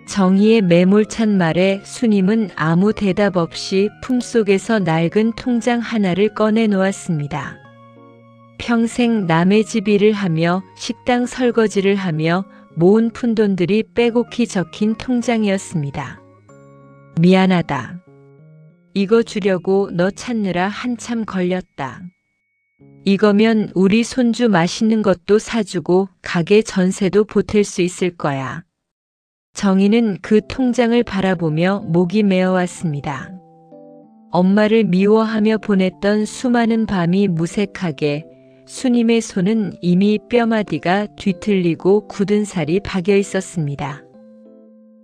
정희의 매몰찬 말에 수님은 아무 대답 없이 품속에서 낡은 통장 하나를 꺼내 놓았습니다. 평생 남의 집 일을 하며 식당 설거지를 하며 모은 푼돈들이 빼곡히 적힌 통장이었습니다. 미안하다. 이거 주려고 너 찾느라 한참 걸렸다. 이거면 우리 손주 맛있는 것도 사주고 가게 전세도 보탤 수 있을 거야. 정희는 그 통장을 바라보며 목이 메어왔습니다. 엄마를 미워하며 보냈던 수많은 밤이 무색하게 수님의 손은 이미 뼈마디가 뒤틀리고 굳은 살이 박여 있었습니다.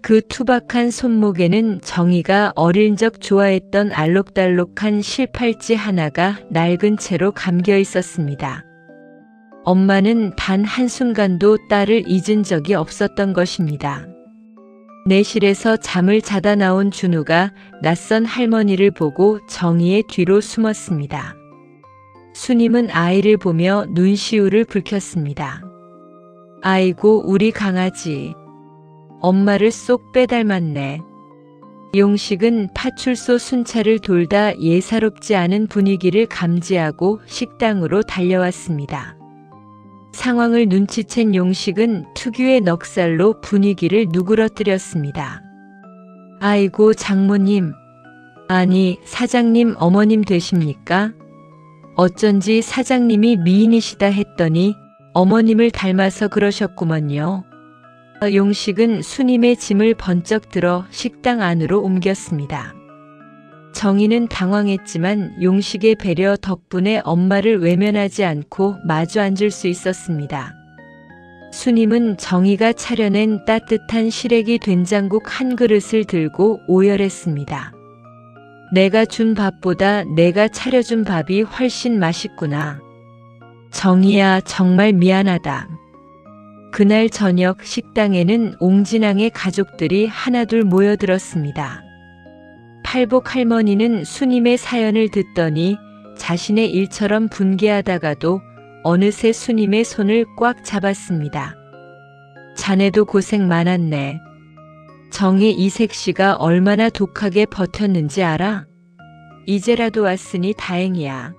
그 투박한 손목에는 정희가 어릴 적 좋아했던 알록달록한 실팔찌 하나가 낡은 채로 감겨 있었습니다. 엄마는 단 한순간도 딸을 잊은 적이 없었던 것입니다. 내실에서 잠을 자다 나온 준우가 낯선 할머니를 보고 정희의 뒤로 숨었습니다. 수님은 아이를 보며 눈시울을 붉혔습니다. 아이고 우리 강아지. 엄마를 쏙 빼닮았네. 용식은 파출소 순찰을 돌다 예사롭지 않은 분위기를 감지하고 식당으로 달려왔습니다. 상황을 눈치챈 용식은 특유의 넉살로 분위기를 누그러뜨렸습니다. 아이고 장모님, 아니 사장님 어머님 되십니까? 어쩐지 사장님이 미인이시다 했더니 어머님을 닮아서 그러셨구먼요. 용식은 수님의 짐을 번쩍 들어 식당 안으로 옮겼습니다. 정희는 당황했지만 용식의 배려 덕분에 엄마를 외면하지 않고 마주 앉을 수 있었습니다. 수님은 정희가 차려낸 따뜻한 시래기 된장국 한 그릇을 들고 오열했습니다. 내가 준 밥보다 내가 차려준 밥이 훨씬 맛있구나. 정희야, 정말 미안하다. 그날 저녁 식당에는 옹진항의 가족들이 하나둘 모여들었습니다. 팔복 할머니는 수님의 사연을 듣더니 자신의 일처럼 분개하다가도 어느새 수님의 손을 꽉 잡았습니다. 자네도 고생 많았네. 정의 이색씨가 얼마나 독하게 버텼는지 알아? 이제라도 왔으니 다행이야.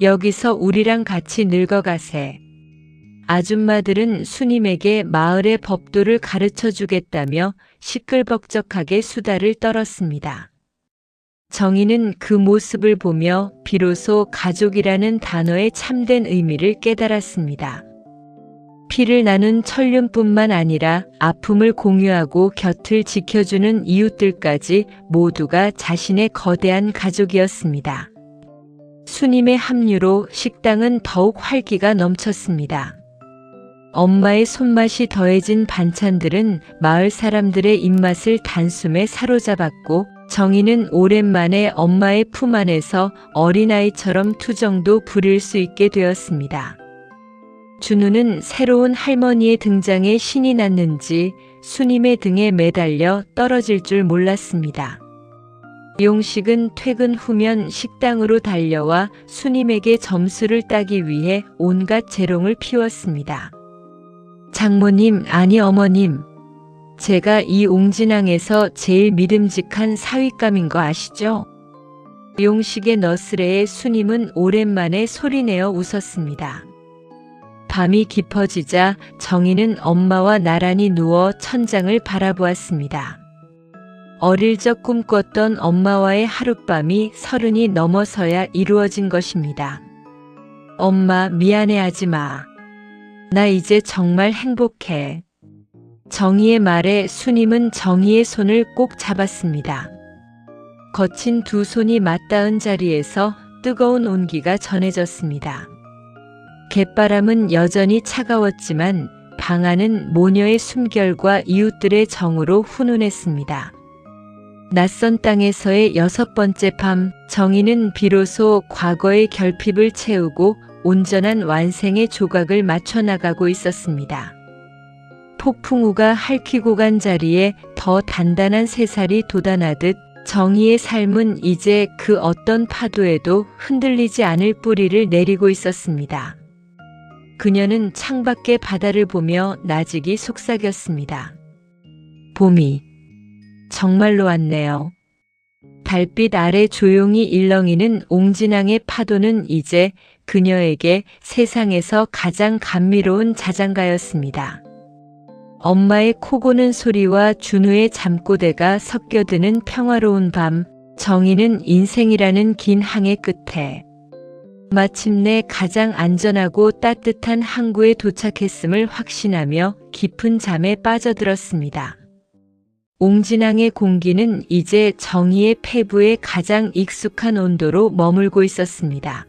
여기서 우리랑 같이 늙어가세. 아줌마들은 수님에게 마을의 법도를 가르쳐 주겠다며 시끌벅적하게 수다를 떨었습니다. 정희는 그 모습을 보며 비로소 가족이라는 단어의 참된 의미를 깨달았습니다. 피를 나눈 천륜뿐만 아니라 아픔을 공유하고 곁을 지켜주는 이웃들까지 모두가 자신의 거대한 가족이었습니다. 수님의 합류로 식당은 더욱 활기가 넘쳤습니다. 엄마의 손맛이 더해진 반찬들은 마을 사람들의 입맛을 단숨에 사로잡았고 정희는 오랜만에 엄마의 품 안에서 어린아이처럼 투정도 부릴 수 있게 되었습니다. 준우는 새로운 할머니의 등장에 신이 났는지 수님의 등에 매달려 떨어질 줄 몰랐습니다. 용식은 퇴근 후면 식당으로 달려와 수님에게 점수를 따기 위해 온갖 재롱을 피웠습니다. 장모님, 아니 어머님, 제가 이 옹진항에서 제일 믿음직한 사윗감인 거 아시죠? 용식의 너스레에 수님은 오랜만에 소리내어 웃었습니다. 밤이 깊어지자 정희는 엄마와 나란히 누워 천장을 바라보았습니다. 어릴 적 꿈꿨던 엄마와의 하룻밤이 30이 넘어서야 이루어진 것입니다. 엄마, 미안해하지 마. 나 이제 정말 행복해. 정희의 말에 수님은 정희의 손을 꼭 잡았습니다. 거친 두 손이 맞닿은 자리에서 뜨거운 온기가 전해졌습니다. 갯바람은 여전히 차가웠지만 방 안은 모녀의 숨결과 이웃들의 정으로 훈훈했습니다. 낯선 땅에서의 6번째 밤, 정희는 비로소 과거의 결핍을 채우고 온전한 완생의 조각을 맞춰 나가고 있었습니다. 폭풍우가 핥히고 간 자리에 더 단단한 새살이 돋아나듯 정희의 삶은 이제 그 어떤 파도에도 흔들리지 않을 뿌리를 내리고 있었습니다. 그녀는 창밖의 바다를 보며 나직이 속삭였습니다. 봄이 정말로 왔네요. 달빛 아래 조용히 일렁이는 옹진항의 파도는 이제 그녀에게 세상에서 가장 감미로운 자장가였습니다. 엄마의 코 고는 소리와 준우의 잠꼬대가 섞여드는 평화로운 밤, 정희는 인생이라는 긴 항해 끝에 마침내 가장 안전하고 따뜻한 항구에 도착했음을 확신하며 깊은 잠에 빠져들었습니다. 옹진항의 공기는 이제 정희의 폐부에 가장 익숙한 온도로 머물고 있었습니다.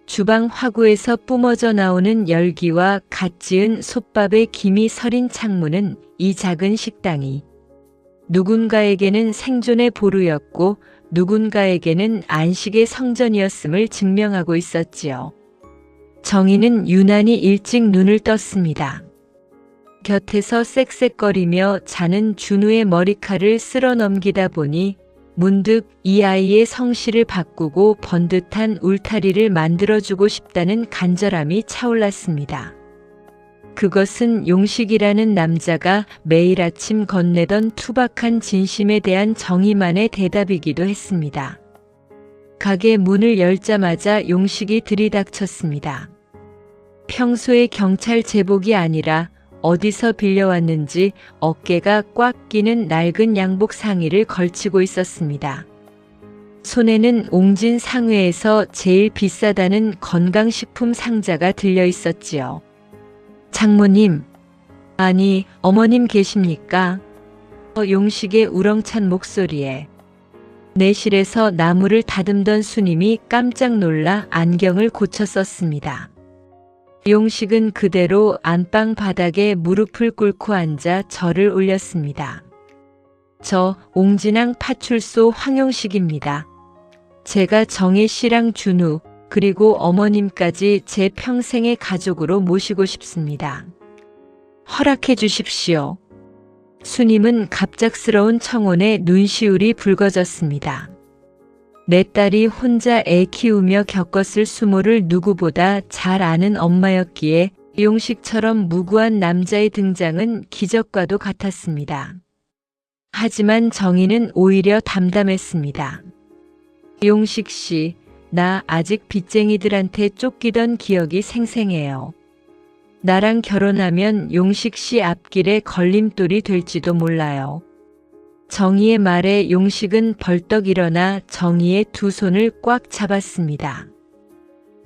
주방 화구에서 뿜어져 나오는 열기와 갓 지은 솥밥의 김이 서린 창문은 이 작은 식당이 누군가에게는 생존의 보루였고 누군가에게는 안식의 성전이었음을 증명하고 있었지요. 정희는 유난히 일찍 눈을 떴습니다. 곁에서 쌕쌕거리며 자는 준우의 머리칼을 쓸어 넘기다 보니 문득 이 아이의 성실을 바꾸고 번듯한 울타리를 만들어주고 싶다는 간절함이 차올랐습니다. 그것은 용식이라는 남자가 매일 아침 건네던 투박한 진심에 대한 정의만의 대답이기도 했습니다. 가게 문을 열자마자 용식이 들이닥쳤습니다. 평소의 경찰 제복이 아니라 어디서 빌려왔는지 어깨가 꽉 끼는 낡은 양복 상의를 걸치고 있었습니다. 손에는 옹진 상회에서 제일 비싸다는 건강식품 상자가 들려 있었지요. 장모님, 아니 어머님 계십니까? 용식의 우렁찬 목소리에 내실에서 나무를 다듬던 수님이 깜짝 놀라 안경을 고쳐 썼습니다. 용식은 그대로 안방 바닥에 무릎을 꿇고 앉아 절을 올렸습니다. 저 옹진항 파출소 황용식입니다. 제가 정혜 씨랑 준우 그리고 어머님까지 제 평생의 가족으로 모시고 싶습니다. 허락해 주십시오. 수님은 갑작스러운 청혼에 눈시울이 붉어졌습니다. 내 딸이 혼자 애 키우며 겪었을 수모를 누구보다 잘 아는 엄마였기에 용식처럼 무구한 남자의 등장은 기적과도 같았습니다. 하지만 정희는 오히려 담담했습니다. 용식 씨, 나 아직 빚쟁이들한테 쫓기던 기억이 생생해요. 나랑 결혼하면 용식 씨 앞길에 걸림돌이 될지도 몰라요. 정희의 말에 용식은 벌떡 일어나 정희의 두 손을 꽉 잡았습니다.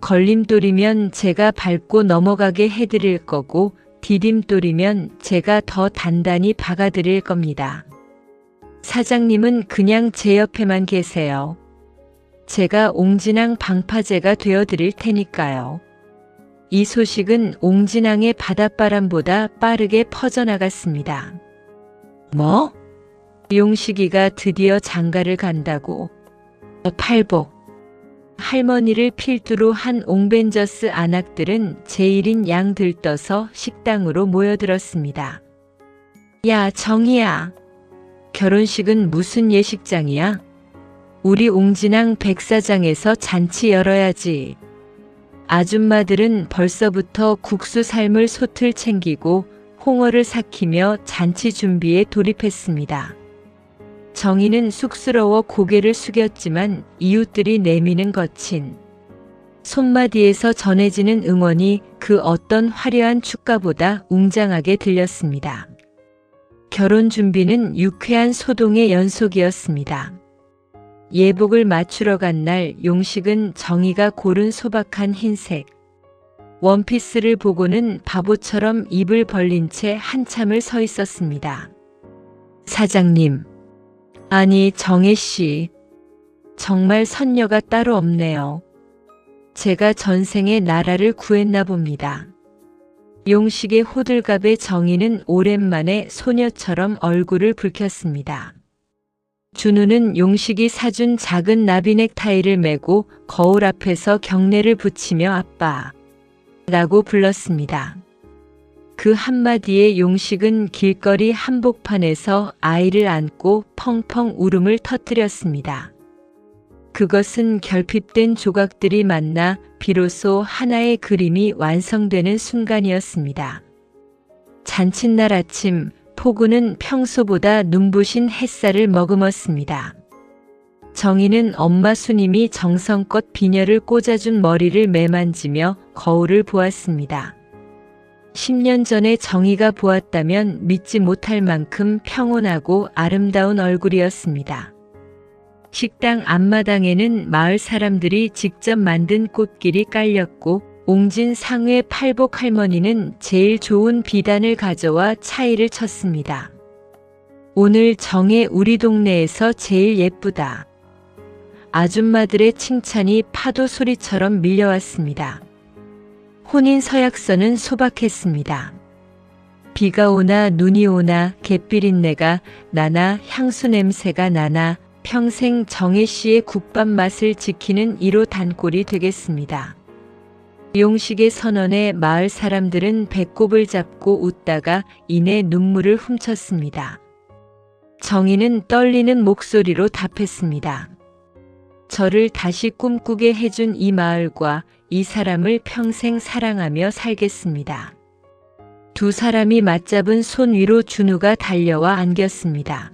걸림돌이면 제가 밟고 넘어가게 해드릴 거고 디딤돌이면 제가 더 단단히 박아드릴 겁니다. 사장님은 그냥 제 옆에만 계세요. 제가 옹진항 방파제가 되어드릴 테니까요. 이 소식은 옹진항의 바닷바람보다 빠르게 퍼져나갔습니다. 뭐? 용식이가 드디어 장가를 간다고. 팔복. 할머니를 필두로 한 옹벤져스 안악들은 제1인 양 들떠서 식당으로 모여들었습니다. 야, 정희야. 결혼식은 무슨 예식장이야? 우리 옹진항 백사장에서 잔치 열어야지. 아줌마들은 벌써부터 국수 삶을 솥을 챙기고 홍어를 삭히며 잔치 준비에 돌입했습니다. 정희는 쑥스러워 고개를 숙였지만 이웃들이 내미는 거친 손마디에서 전해지는 응원이 그 어떤 화려한 축가보다 웅장하게 들렸습니다. 결혼 준비는 유쾌한 소동의 연속이었습니다. 예복을 맞추러 간 날 용식은 정희가 고른 소박한 흰색 원피스를 보고는 바보처럼 입을 벌린 채 한참을 서 있었습니다. 사장님, 아니 정혜 씨, 정말 선녀가 따로 없네요. 제가 전생에 나라를 구했나 봅니다. 용식의 호들갑에 정희는 오랜만에 소녀처럼 얼굴을 붉혔습니다. 준우는 용식이 사준 작은 나비 넥타이를 메고 거울 앞에서 경례를 붙이며 아빠 라고 불렀습니다. 그 한마디에 용식은 길거리 한복판에서 아이를 안고 펑펑 울음을 터뜨렸습니다. 그것은 결핍된 조각들이 만나 비로소 하나의 그림이 완성되는 순간이었습니다. 잔칫날 아침, 폭우는 평소보다 눈부신 햇살을 머금었습니다. 정희는 엄마 수님이 정성껏 비녀를 꽂아준 머리를 매만지며 거울을 보았습니다. 10년 전에 정희가 보았다면 믿지 못할 만큼 평온하고 아름다운 얼굴이었습니다. 식당 앞마당에는 마을 사람들이 직접 만든 꽃길이 깔렸고 옹진 상회 팔복 할머니는 제일 좋은 비단을 가져와 차이를 쳤습니다. 오늘 정혜 우리 동네에서 제일 예쁘다. 아줌마들의 칭찬이 파도 소리처럼 밀려왔습니다. 혼인 서약서는 소박했습니다. 비가 오나 눈이 오나 갯비린내가 나나 향수 냄새가 나나 평생 정혜 씨의 국밥 맛을 지키는 1호 단골이 되겠습니다. 용식의 선언에 마을 사람들은 배꼽을 잡고 웃다가 이내 눈물을 훔쳤습니다. 정희는 떨리는 목소리로 답했습니다. 저를 다시 꿈꾸게 해준 이 마을과 이 사람을 평생 사랑하며 살겠습니다. 두 사람이 맞잡은 손 위로 준우가 달려와 안겼습니다.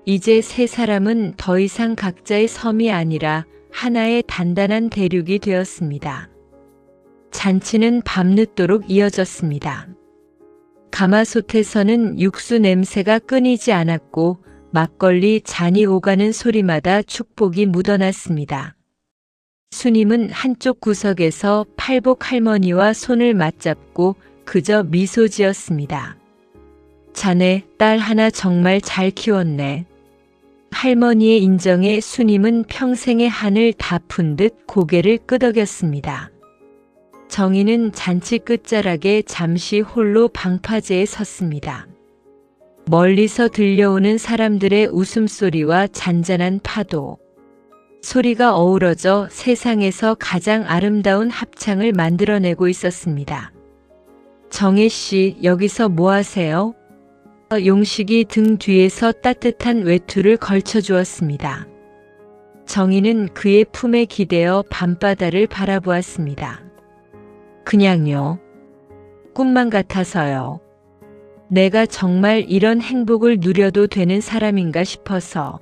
이제 세 사람은 더 이상 각자의 섬이 아니라 하나의 단단한 대륙이 되었습니다. 잔치는 밤늦도록 이어졌습니다. 가마솥에서는 육수 냄새가 끊이지 않았고 막걸리 잔이 오가는 소리마다 축복이 묻어났습니다. 수님은 한쪽 구석에서 팔복 할머니와 손을 맞잡고 그저 미소 지었습니다. 자네 딸 하나 정말 잘 키웠네. 할머니의 인정에 수님은 평생의 한을 다 푼 듯 고개를 끄덕였습니다. 정희는 잔치 끝자락에 잠시 홀로 방파제에 섰습니다. 멀리서 들려오는 사람들의 웃음소리와 잔잔한 파도, 소리가 어우러져 세상에서 가장 아름다운 합창을 만들어내고 있었습니다. 정혜 씨, 여기서 뭐 하세요? 용식이 등 뒤에서 따뜻한 외투를 걸쳐주었습니다. 정희는 그의 품에 기대어 밤바다를 바라보았습니다. 그냥요. 꿈만 같아서요. 내가 정말 이런 행복을 누려도 되는 사람인가 싶어서.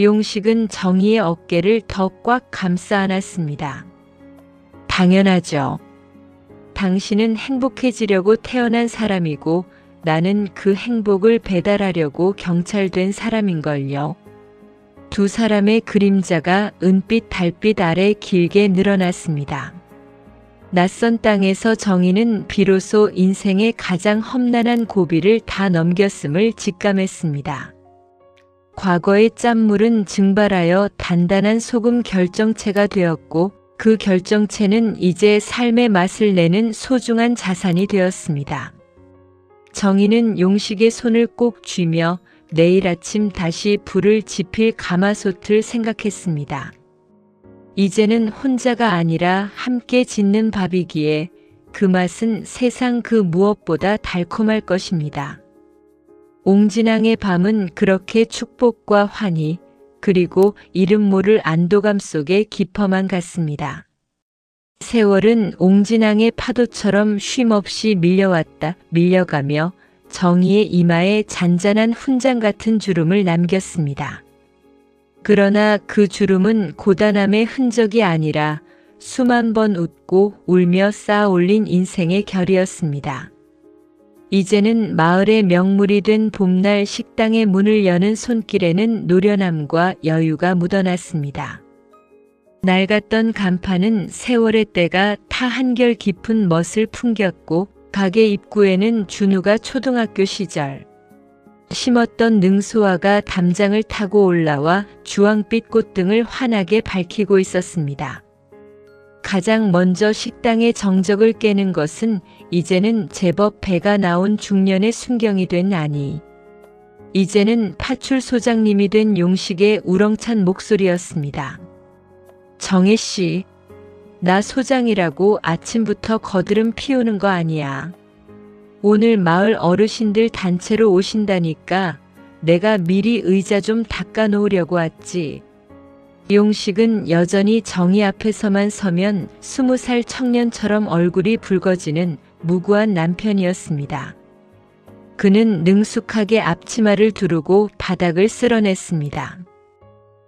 용식은 정희의 어깨를 더 꽉 감싸 안았습니다. 당연하죠. 당신은 행복해지려고 태어난 사람이고 나는 그 행복을 배달하려고 경찰된 사람인걸요. 두 사람의 그림자가 은빛 달빛 아래 길게 늘어났습니다. 낯선 땅에서 정희는 비로소 인생의 가장 험난한 고비를 다 넘겼음을 직감했습니다. 과거의 짠물은 증발하여 단단한 소금 결정체가 되었고 그 결정체는 이제 삶의 맛을 내는 소중한 자산이 되었습니다. 정희는 용식의 손을 꼭 쥐며 내일 아침 다시 불을 지필 가마솥을 생각했습니다. 이제는 혼자가 아니라 함께 짓는 밥이기에 그 맛은 세상 그 무엇보다 달콤할 것입니다. 옹진항의 밤은 그렇게 축복과 환희 그리고 이름 모를 안도감 속에 깊어만 갔습니다. 세월은 옹진항의 파도처럼 쉼없이 밀려가며 정희의 이마에 잔잔한 훈장 같은 주름을 남겼습니다. 그러나 그 주름은 고단함의 흔적이 아니라 수만 번 웃고 울며 쌓아 올린 인생의 결이었습니다. 이제는 마을의 명물이 된 봄날 식당의 문을 여는 손길에는 노련함과 여유가 묻어났습니다. 낡았던 간판은 세월의 때가 타 한결 깊은 멋을 풍겼고 가게 입구에는 준우가 초등학교 시절 심었던 능수화가 담장을 타고 올라와 주황빛 꽃등을 환하게 밝히고 있었습니다. 가장 먼저 식당의 정적을 깨는 것은 이제는 제법 배가 나온 중년의 순경이 된 아니. 이제는 파출 소장님이 된 용식의 우렁찬 목소리였습니다. 정혜 씨, 나 소장이라고 아침부터 거드름 피우는 거 아니야. 오늘 마을 어르신들 단체로 오신다니까 내가 미리 의자 좀 닦아 놓으려고 왔지. 용식은 여전히 정희 앞에서만 서면 20살 청년처럼 얼굴이 붉어지는 무구한 남편이었습니다. 그는 능숙하게 앞치마를 두르고 바닥을 쓸어냈습니다.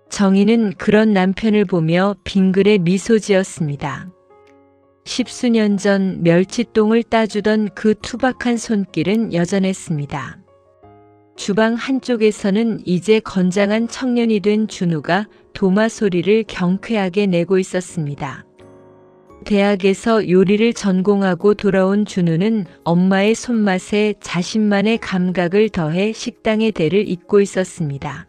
정희는 그런 남편을 보며 빙그레 미소 지었습니다. 10수년 전 멸치똥을 따주던 그 투박한 손길은 여전했습니다. 주방 한쪽에서는 이제 건장한 청년이 된 준우가 도마 소리를 경쾌하게 내고 있었습니다. 대학에서 요리를 전공하고 돌아온 준우는 엄마의 손맛에 자신만의 감각을 더해 식당의 대를 잇고 있었습니다.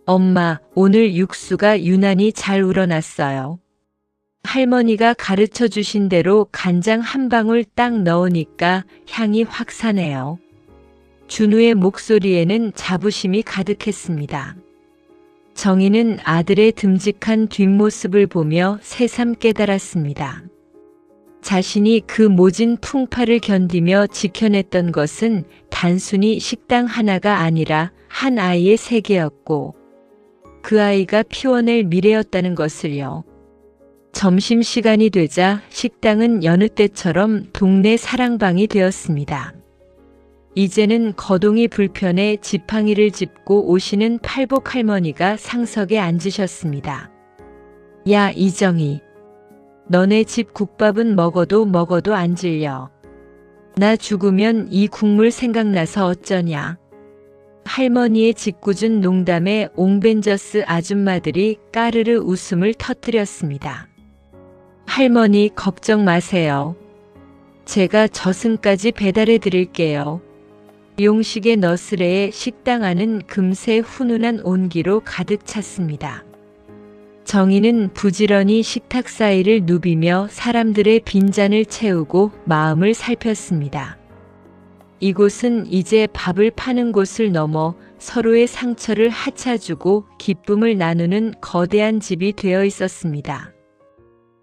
엄마, 오늘 육수가 유난히 잘 우러났어요. 할머니가 가르쳐 주신 대로 간장 한 방울 딱 넣으니까 향이 확 사네요. 준우의 목소리에는 자부심이 가득했습니다. 정희는 아들의 듬직한 뒷모습을 보며 새삼 깨달았습니다. 자신이 그 모진 풍파를 견디며 지켜냈던 것은 단순히 식당 하나가 아니라 한 아이의 세계였고 그 아이가 피워낼 미래였다는 것을요. 점심시간이 되자 식당은 여느 때처럼 동네 사랑방이 되었습니다. 이제는 거동이 불편해 지팡이를 짚고 오시는 팔복 할머니가 상석에 앉으셨습니다. 야, 이정희. 너네 집 국밥은 먹어도 안 질려. 나 죽으면 이 국물 생각나서 어쩌냐. 할머니의 짓궂은 농담에 옹벤져스 아줌마들이 까르르 웃음을 터뜨렸습니다. 할머니 걱정 마세요. 제가 저승까지 배달해 드릴게요. 용식의 너스레에 식당 안은 금세 훈훈한 온기로 가득 찼습니다. 정희는 부지런히 식탁 사이를 누비며 사람들의 빈잔을 채우고 마음을 살폈습니다. 이곳은 이제 밥을 파는 곳을 넘어 서로의 상처를 하차주고 기쁨을 나누는 거대한 집이 되어 있었습니다.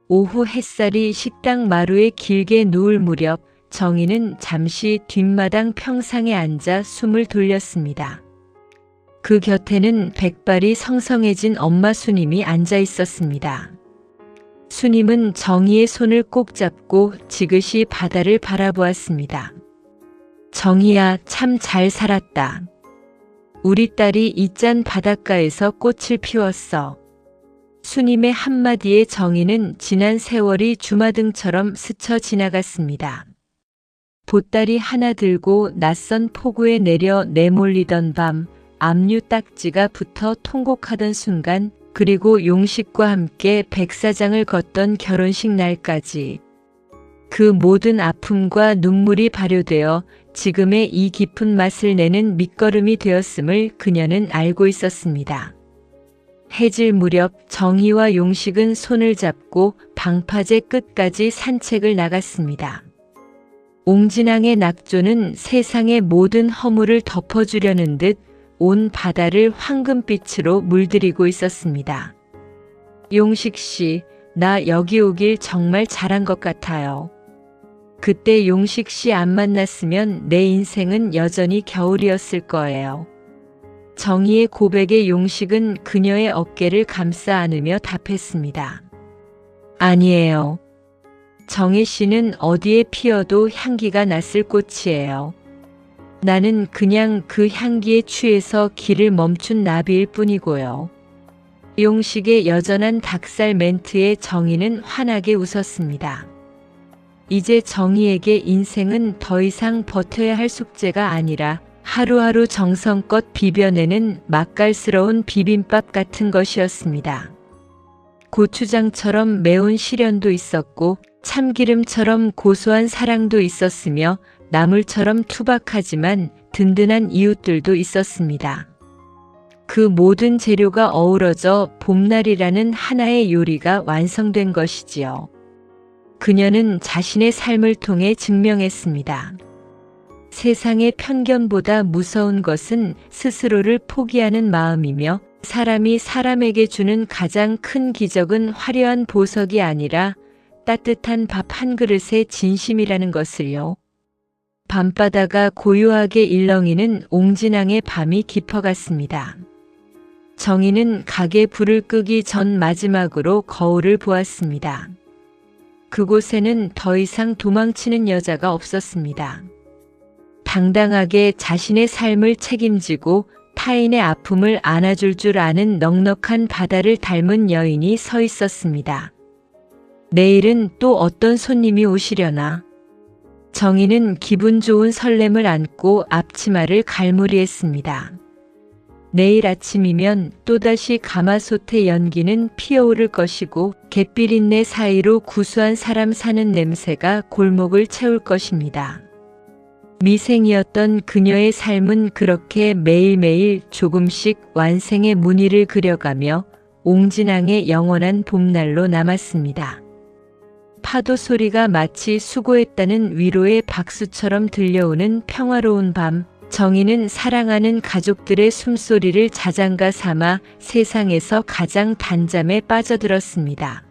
오후 햇살이 식당 마루에 길게 누울 무렵 정희는 잠시 뒷마당 평상에 앉아 숨을 돌렸습니다. 그 곁에는 백발이 성성해진 엄마 수님이 앉아 있었습니다. 수님은 정희의 손을 꼭 잡고 지그시 바다를 바라보았습니다. 정희야, 참 잘 살았다. 우리 딸이 이짠 바닷가에서 꽃을 피웠어. 수님의 한마디에 정희는 지난 세월이 주마등처럼 스쳐 지나갔습니다. 보따리 하나 들고 낯선 폭우에 내려 내몰리던 밤, 압류 딱지가 붙어 통곡하던 순간, 그리고 용식과 함께 백사장을 걷던 결혼식 날까지 그 모든 아픔과 눈물이 발효되어 지금의 이 깊은 맛을 내는 밑거름이 되었음을 그녀는 알고 있었습니다. 해질 무렵 정희와 용식은 손을 잡고 방파제 끝까지 산책을 나갔습니다. 옹진항의 낙조는 세상의 모든 허물을 덮어주려는 듯 온 바다를 황금빛으로 물들이고 있었습니다. 용식 씨, 나 여기 오길 정말 잘한 것 같아요. 그때 용식 씨 안 만났으면 내 인생은 여전히 겨울이었을 거예요. 정희의 고백에 용식은 그녀의 어깨를 감싸 안으며 답했습니다. 아니에요. 정희 씨는 어디에 피어도 향기가 났을 꽃이에요. 나는 그냥 그 향기에 취해서 길을 멈춘 나비일 뿐이고요. 용식의 여전한 닭살 멘트에 정희는 환하게 웃었습니다. 이제 정희에게 인생은 더 이상 버텨야 할 숙제가 아니라 하루하루 정성껏 비벼내는 맛깔스러운 비빔밥 같은 것이었습니다. 고추장처럼 매운 시련도 있었고 참기름처럼 고소한 사랑도 있었으며 나물처럼 투박하지만 든든한 이웃들도 있었습니다. 그 모든 재료가 어우러져 봄날이라는 하나의 요리가 완성된 것이지요. 그녀는 자신의 삶을 통해 증명했습니다. 세상의 편견보다 무서운 것은 스스로를 포기하는 마음이며 사람이 사람에게 주는 가장 큰 기적은 화려한 보석이 아니라 따뜻한 밥 한 그릇의 진심이라는 것을요. 밤바다가 고요하게 일렁이는 옹진항의 밤이 깊어갔습니다. 정희는 가게 불을 끄기 전 마지막으로 거울을 보았습니다. 그곳에는 더 이상 도망치는 여자가 없었습니다. 당당하게 자신의 삶을 책임지고 타인의 아픔을 안아줄 줄 아는 넉넉한 바다를 닮은 여인이 서 있었습니다. 내일은 또 어떤 손님이 오시려나? 정희는 기분 좋은 설렘을 안고 앞치마를 갈무리했습니다. 내일 아침이면 또다시 가마솥의 연기는 피어오를 것이고 갯비린내 사이로 구수한 사람 사는 냄새가 골목을 채울 것입니다. 미생이었던 그녀의 삶은 그렇게 매일매일 조금씩 완생의 무늬를 그려가며 옹진항의 영원한 봄날로 남았습니다. 파도 소리가 마치 수고했다는 위로의 박수처럼 들려오는 평화로운 밤, 정희는 사랑하는 가족들의 숨소리를 자장가 삼아 세상에서 가장 단잠에 빠져들었습니다.